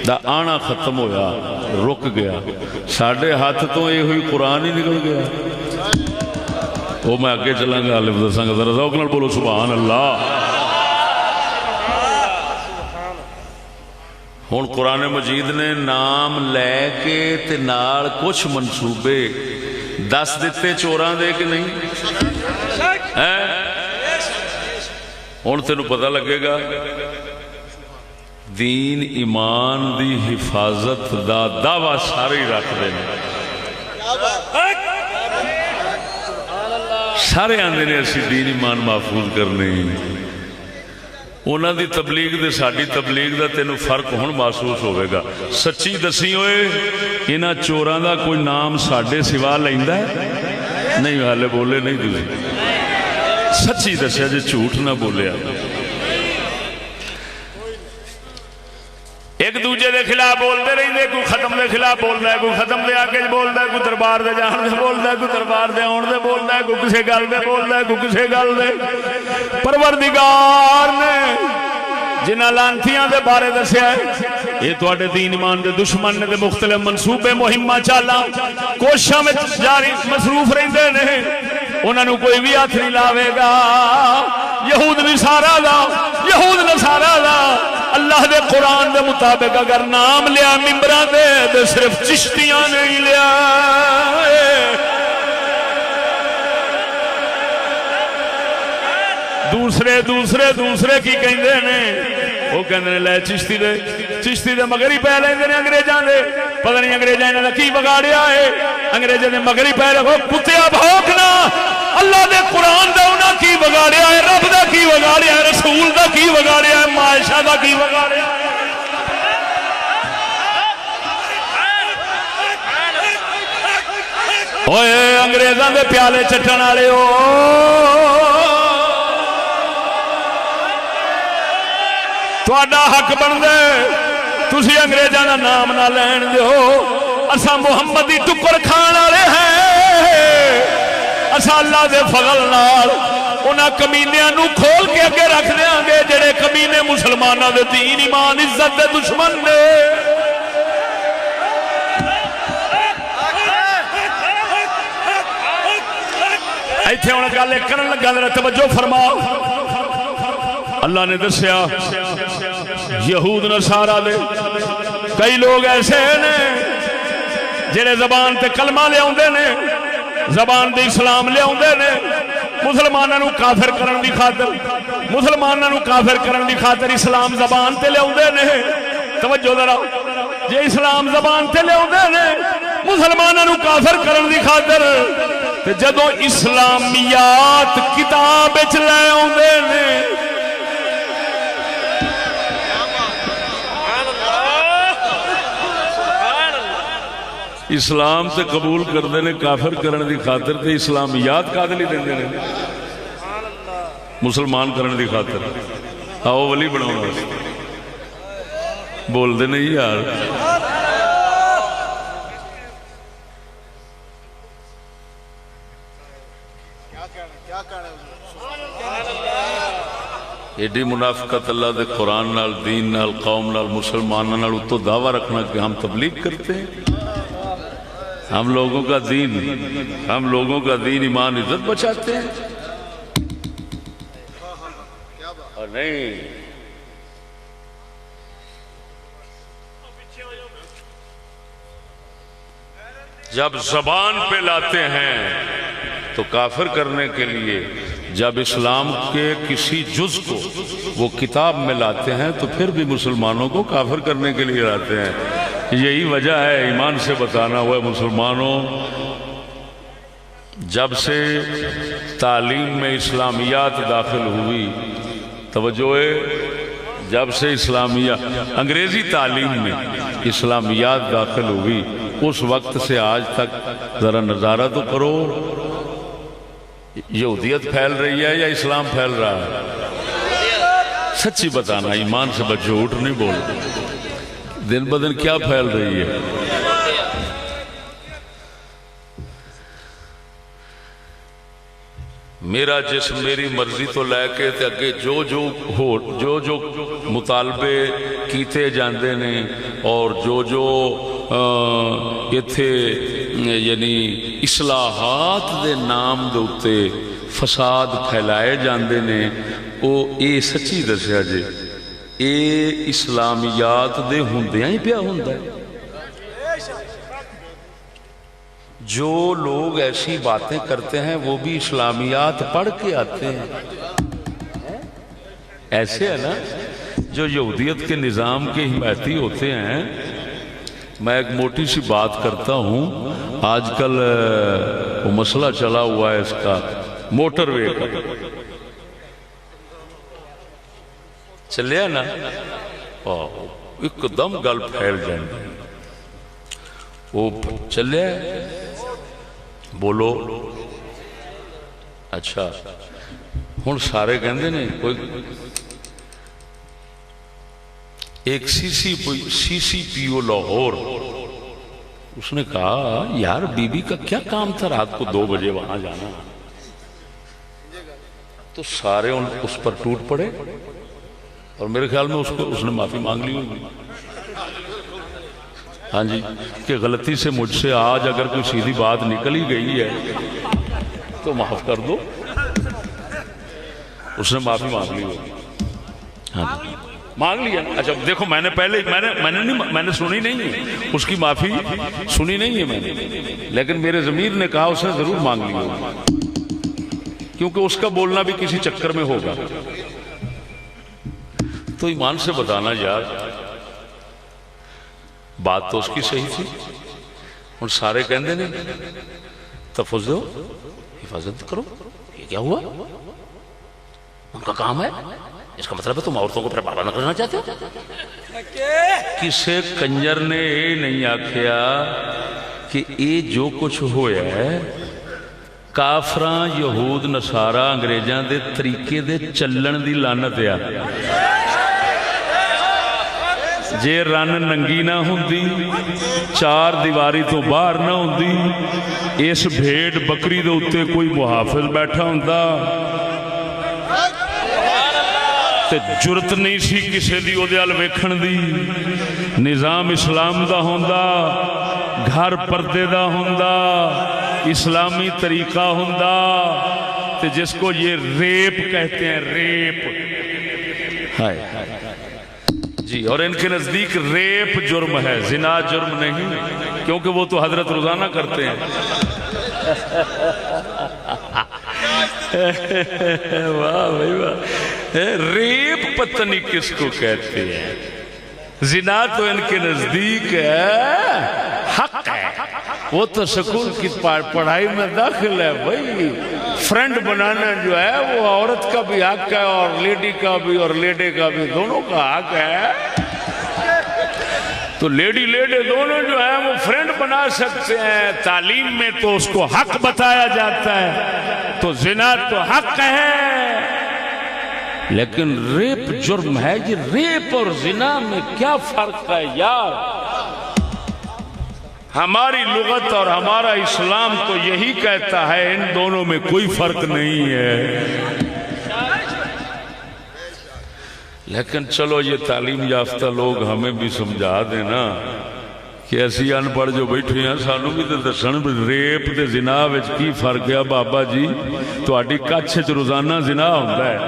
دا آنا ختم ہویا رک گیا. ساڈے ہاتھ تو یہ ہوئی قرآن ہی نکل گیا. وہ میں آگے چلاں گا الف دساں گا ذرا ذوق نال بولو سبحان اللہ. ہن قرآن مجید نے نام لے کے تے نال کچھ منصوبے دس دیتے چوراں دے کہ نہیں ہن تینوں پتہ لگے گا دین ایمان دی حفاظت دا دعویٰ سارے ہی رکھ دے سارے آندے نے اسی دین ایمان محفوظ کرنے. انہاں دی تبلیغ دے ساڈی تبلیغ دا تینوں فرق ہن محسوس ہوئے گا. سچی دسی ہوئے انہاں چوراں دا کوئی نام ساڈے سوا لیندا ہے نہیں. حالے بولے نہیں تسی سچی دسیا جے جھوٹ نہ بولیا. ایک دوجے دے خلاف بولتے رہتے کوئی ختم دے خلاف بولتا ہے کوئی ختم دے آگے بولتا ہے کوئی دربار دے جان دے بولتا ہے کوئی دربار دے آن دے بولتا ہے کوئی کسے گل دے بولتا ہے کوئی کسے گل دے. پروردگار نے جنہ لانتیاں دے بارے دسیا ہے یہ تواڈے دین ایمان دے دشمن نے دے مختلف منصوبے مہمہ چالاں کوششاں میں جاری مصروف رہندے نے. انہاں نوں کوئی بھی ہاتھ نہیں لاوے گا. یہود نصارا دا یہود نصارا دا اللہ دے قرآن دے مطابق اگر نام لیا ممبراں دے صرف چشتیاں نہیں لیا. دوسرے کی کہندے نے وہ کہندے نے لے چشتی دے مگر ہی پہ لیندے نے انگریزاں دے. پتہ نہیں انگریزاں انہاں دا کی بگاڑیا ہے. انگریزاں دے مگر ہی پہ رکھو کتیا بھوکنا. اللہ دے قرآن دا انہاں کی بگاڑیا ہے رب دا کی بگاڑیا ہے رسول دا کی بگاڑیا ہے معاشہ دا کی بگاڑیا ہے. اوئے انگریزاں دے پیالے چٹن والے او تہاڈا حق بن دے تسی انگریزاں دا نام نہ لین دیو. اساں محمد دی ٹکر کھان والے ہیں. اساں اللہ دے فضل نال انہاں کمینیاں نو کھول کے اگے رکھ دیاں گے جڑے کمینے مسلماناں دے دین ایمان عزت دے دشمن نے. ایتھے ہن گل کرن لگا ذرا توجہ فرماؤ. اللہ نے دسیا یہود نصارا دے کئی لوگ ایسے نے جڑے زبان تے کلمہ لے آندے نے زبان دے اسلام لے آندے نے مسلماناں نو کافر کرن دی خاطر مسلماناں نو کافر کرن دی خاطر اسلام زبان تے لے آندے نے. توجہ ذرا جے اسلام زبان تے لے آندے نے مسلماناں نو کافر کرن دی خاطر تے جدوں اسلامیات کتاب وچ لے آندے نے اسلام تے قبول کردے نے کافر کرن دی خاطر تے اسلامیات کادلی دیندے نے مسلمان کرن دی خاطر. آؤ ولی بناؤنا بول دے نہیں یار. ایڈی منافقت اللہ دے قرآن نال دین نال قوم نال مسلمانوں نال تو دعویٰ رکھنا کہ ہم تبلیغ کرتے ہیں. ہم لوگوں کا دین ایمان عزت بچاتے ہیں اور نہیں. جب زبان پہ لاتے ہیں تو کافر کرنے کے لیے جب اسلام کے کسی جز کو وہ کتاب میں لاتے ہیں تو پھر بھی مسلمانوں کو کافر کرنے کے لیے لاتے ہیں. یہی وجہ ہے ایمان سے بتانا ہوا ہے مسلمانوں، جب سے تعلیم میں اسلامیات داخل ہوئی، توجہ ہے، جب سے انگریزی تعلیم میں اسلامیات داخل ہوئی اس وقت سے آج تک ذرا نظارہ تو کرو، یہودیت پھیل رہی ہے یا اسلام پھیل رہا ہے؟ سچی بتانا، ایمان سے بچو، جھوٹ نہیں بول، دن بدن کیا پھیل رہی ہے؟ میرا جسم میری مرضی تو لے کے تے اگے جو مطالبے کیتے جاندے نے اور جو ایتھے یعنی اصلاحات دے نام دے اتے فساد پھیلائے جاندے نے، او اے سچی دسیا جے اے اسلامیات دے ہوندیاں ہی پیا ہوندا ہے. جو لوگ ایسی باتیں کرتے ہیں وہ بھی اسلامیات پڑھ کے آتے ہیں. ایسے ہے نا جو یہودیت کے نظام کے حمایتی ہوتے ہیں. میں ایک موٹی سی بات کرتا ہوں، آج کل وہ مسئلہ چلا ہوا ہے اس کا موٹر وے کا، چلیا نا، ایک دم گل پھیل جائیں گے، وہ چلیا بولو. اچھا ہن سارے کہندے نے، کوئی ایک سی سی پی او لاہور، اس نے کہا یار بی بی کا کیا کام تھا رات کو 2 بجے وہاں جانا؟ تو سارے اس پر ٹوٹ پڑے اور میرے خیال میں اس نے معافی مانگ لی ہوگی. ہاں جی، کہ غلطی سے مجھ سے آج اگر کوئی سیدھی بات نکل ہی گئی ہے تو معاف کر دو. اس نے معافی مانگ لی ہوگی. ہاں جی مانگ لیا. اچھا دیکھو، میں نے سنی نہیں ہے اس کی معافی، سنی نہیں ہے میں نے، لیکن میرے ضمیر نے کہا اس نے ضرور مانگ لی ہوگی، کیونکہ اس کا بولنا بھی کسی چکر میں ہوگا. تو ایمان سے بتانا یار، بات تو اس کی صحیح تھی. ان سارے کہندے نے تحفظ دو، حفاظت کرو. یہ کیا ہوا؟ ان کا کام ہے، اس کا مطلب ہے تم عورتوں کو پھر پابند کرنا چاہتے ہو. کسے کنجر نے یہ نہیں آکھیا کہ یہ جو کچھ ہویا ہے کافراں یہود نصارا انگریزاں دے طریقے دے چلن دی لعنت ہے. جے رن ننگی نہ ہوندی، 4 دیواری تو باہر نہ ہوندی، اس بھیڑ بکری دے اتے کوئی محافظ بیٹھا ہوندا تے جرت نہیں سی کسے دی او دے ال ویکھن دی. نظام اسلام دا ہوندا، گھر پردے دا ہوندا، اسلامی طریقہ ہوندا، تے جس کو یہ ریپ کہتے ہیں، ریپ ہائے جی، اور ان کے نزدیک ریپ جرم ہے، زنا جرم نہیں، کیونکہ وہ تو حضرت روزانہ کرتے ہیں. واہ بھائی واہ، ریپ پتہ نہیں کس کو کہتے ہیں. زنا تو ان کے نزدیک ہے حق ہے، وہ تو سکول کی پڑھائی میں داخل ہے. بھائی فرینڈ بنانا جو ہے وہ عورت کا بھی حق ہے اور لیڈی کا بھی اور لیڈے کا بھی، دونوں کا حق ہے. تو لیڈی دونوں جو ہیں وہ فرینڈ بنا سکتے ہیں. تعلیم میں تو اس کو حق بتایا جاتا ہے. تو زنا تو حق ہے، لیکن ریپ جرم ہے. یہ ریپ اور زنا میں کیا فرق ہے یار؟ ہماری لغت اور ہمارا اسلام تو یہی کہتا ہے ان دونوں میں کوئی فرق نہیں ہے. لیکن چلو یہ تعلیم یافتہ لوگ ہمیں بھی سمجھا دینا کہ ایسی ان پڑھ جو بیٹھے ہیں سانو بھی تو دسن ریپ تے زنا وچ کی فرق ہے. بابا جی تہاڈی کچھ وچ روزانہ زنا ہوندا ہے،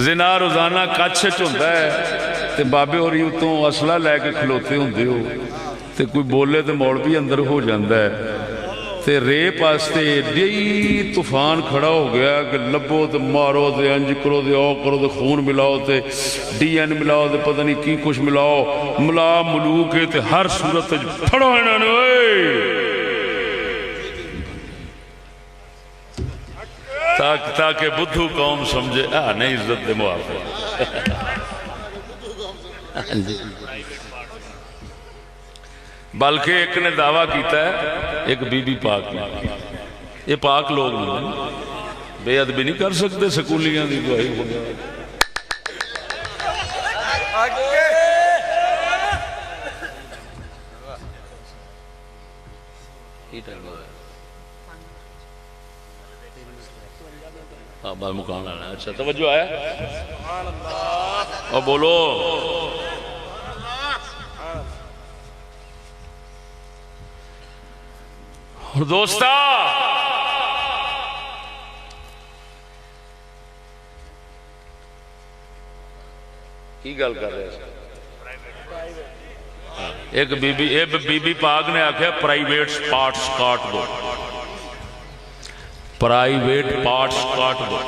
زنا روزانہ کچھ وچ ہوندا ہے، تے بابے ہوری اتوں اسلحہ لے کے کھلوتے ہوندے ہو تے کوئی بولے تے موڑ بھی اندر ہو جاندا ہے. تے ریپ واسطے ایڈی طوفان کھڑا ہو گیا کہ لبو تے مارو تے انج کرو تے او کرو تے خون ملاؤ تے ڈی این ملاؤ تے پتہ نہیں کی کچھ ملاؤ ملا ملوک تے ہر صورت پھڑو انہاں نے تاکہ بدھو قوم سمجھے نہیں عزت دے موافق بلکہ ایک نے دعویٰ کیتا ہے ایک بی بی پاک نے یہ پاک لوگ نہیں بے ادبی نہیں کر سکتے سکولیاں دی گواہی بات مکان آنا ہے اچھا توجہ ہے اور بولو اور دوستا کی گل کر رہے ہیں ایک بی بی پاک نے آکھا پرائیویٹ پارٹس کاٹ دو پرائیویٹ پارٹس کاٹ دو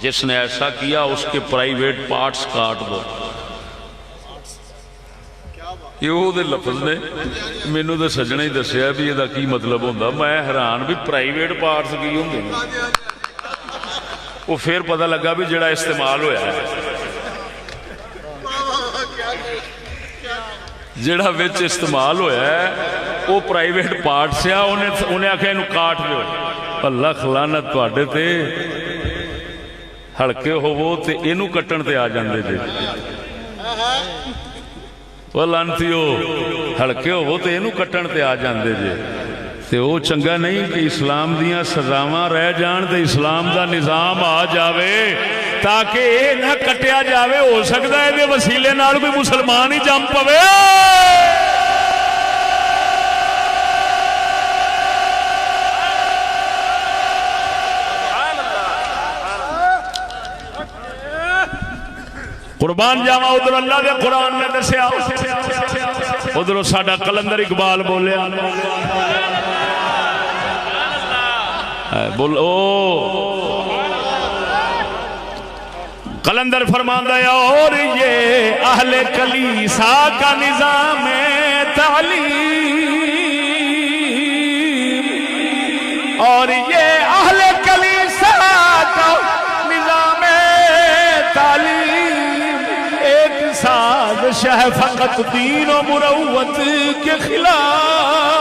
جس نے ایسا کیا اس کے پرائیویٹ پارٹس کاٹ دو یہ دے لفظ نے مینوں تے سجنے ہی دسیا بھی یہ کی مطلب ہوندا میں حیران بھی پرائیویٹ پارٹس کی ہوندے وہ پھر پتہ لگا بھی جڑا استعمال ہویا ہے جڑا وچ استعمال ہویا ہے وہ پرائیویٹ پارٹس ہے انہیں آکھیا اینوں کاٹ دیو اللہ لعنت تواڈے تے ہلکے ہوو تے اینوں کٹن تے آ جاندے جے وہ لعنتیو ہلکے ہوو تے اینوں کٹن تے آ جاندے جے تے وہ چنگا نہیں کہ اسلام دیاں سزاواں رہ جان تے اسلام دا نظام آ جاوے تاکہ اے نہ کٹیا جاوے ہو سکدا ہے دے وسیلے نال کوئی مسلمان ہی جم پوے قربان جاواں ادھر اللہ دے قرآن نے دسیا ادھر ساڈا قلندر اقبال بولیا بولو قلندر فرماندا ہے اور یہ اہل کلیسا کا نظام تعلیم اور یہ اہل کلیسا کا نظام تعلیم ایک سازش ہے فقط دین و مروت کے خلاف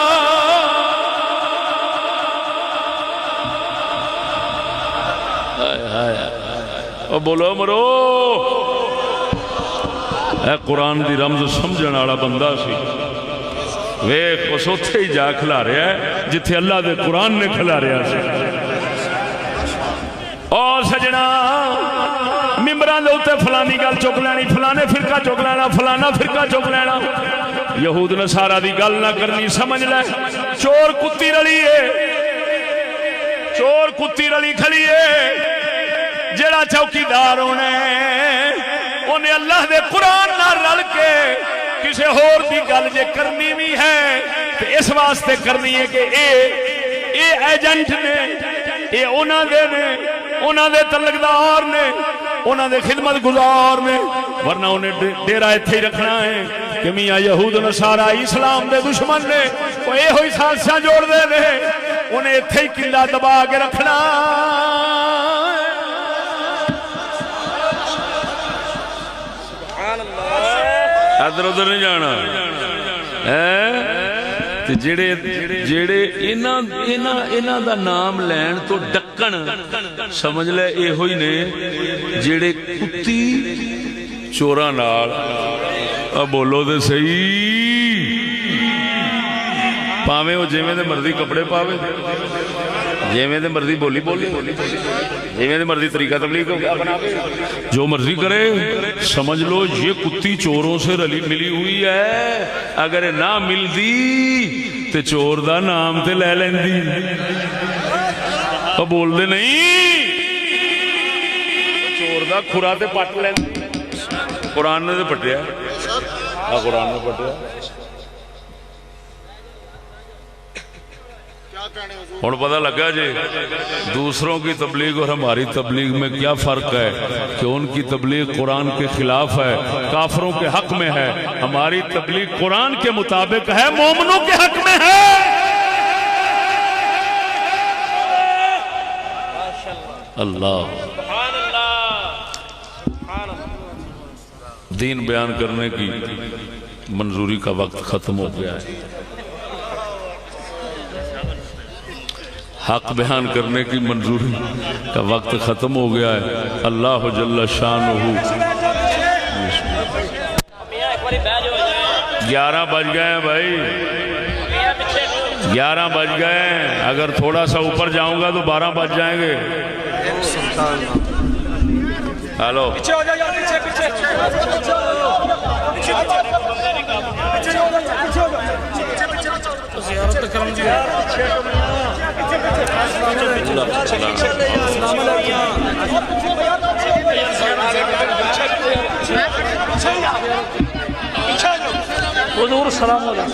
بولو مرو اے قرآن دی رمز سمجھن والا بندہ سی ویکھ اس اوتھے ہی جا کھلا رہا ہے جتھے اللہ دے قرآن نے کھلا رہا سی اور سجنا ممبراں دے اوتے فلانی گل چک لینی فلانے فرقہ چک لینا فلانا فرقہ چک لینا یہود نصارا دی گل نہ کرنی سمجھ لے چور کتی رلی ہے چور کتی رلی کھڑی ہے جڑا چوکیدار انہیں اللہ دے قرآن نہ رل کے کسی ہور دی گل جے کرنی بھی ہے تو اس واسطے کرنی ہے کہ اے ایجنٹ نے اے انہاں دے تعلقدار نے انہاں دے خدمت گزار نے ورنہ انہیں ڈیرہ ایتھے ہی رکھنا ہے کہ میاں یہود نصارا اسلام دے دشمن نے وہ اے ہوئی سازشاں جوڑ دے نے انہیں ایتھے ہی قلعہ دبا کے رکھنا ادھر ادھر نہیں جانا جڑے انہاں دا نام لین تو ڈکن سمجھ لے اے ہوئی نے جڑے کتی چوراں نال بولو دے صحیح پاویں وہ جویں دے مرضی کپڑے پاوے جویں دے مرضی بولی بولے جویں دے مرضی طریقہ تبلیغ اپناوے جو مرضی کرے سمجھ لو یہ کتی چوروں سے ملی ہوئی ہے اگر نہ ملدی تے چور دا نام تے لے لیندی بول دے نہیں چور دا کھرا تے پٹ لیندی قرآن نے تے پٹیا قرآن نے پٹیا اور پتہ لگا جی دوسروں کی تبلیغ اور ہماری تبلیغ میں کیا فرق ہے کہ ان کی تبلیغ قرآن کے خلاف ہے، کافروں کے حق میں ہے، ہماری تبلیغ قرآن کے مطابق ہے، مومنوں کے حق میں ہے۔ اللہ دین بیان کرنے کی منظوری کا وقت ختم ہو گیا ہے، حق بیان کرنے کی منظوری کا وقت ختم ہو گیا ہے۔ اللہ جل شانہ 11 بج گئے ہیں بھائی، 11 بج گئے ہیں، اگر تھوڑا سا اوپر جاؤں گا تو 12 بج جائیں گے۔ ہلو حضور سلام علیکم۔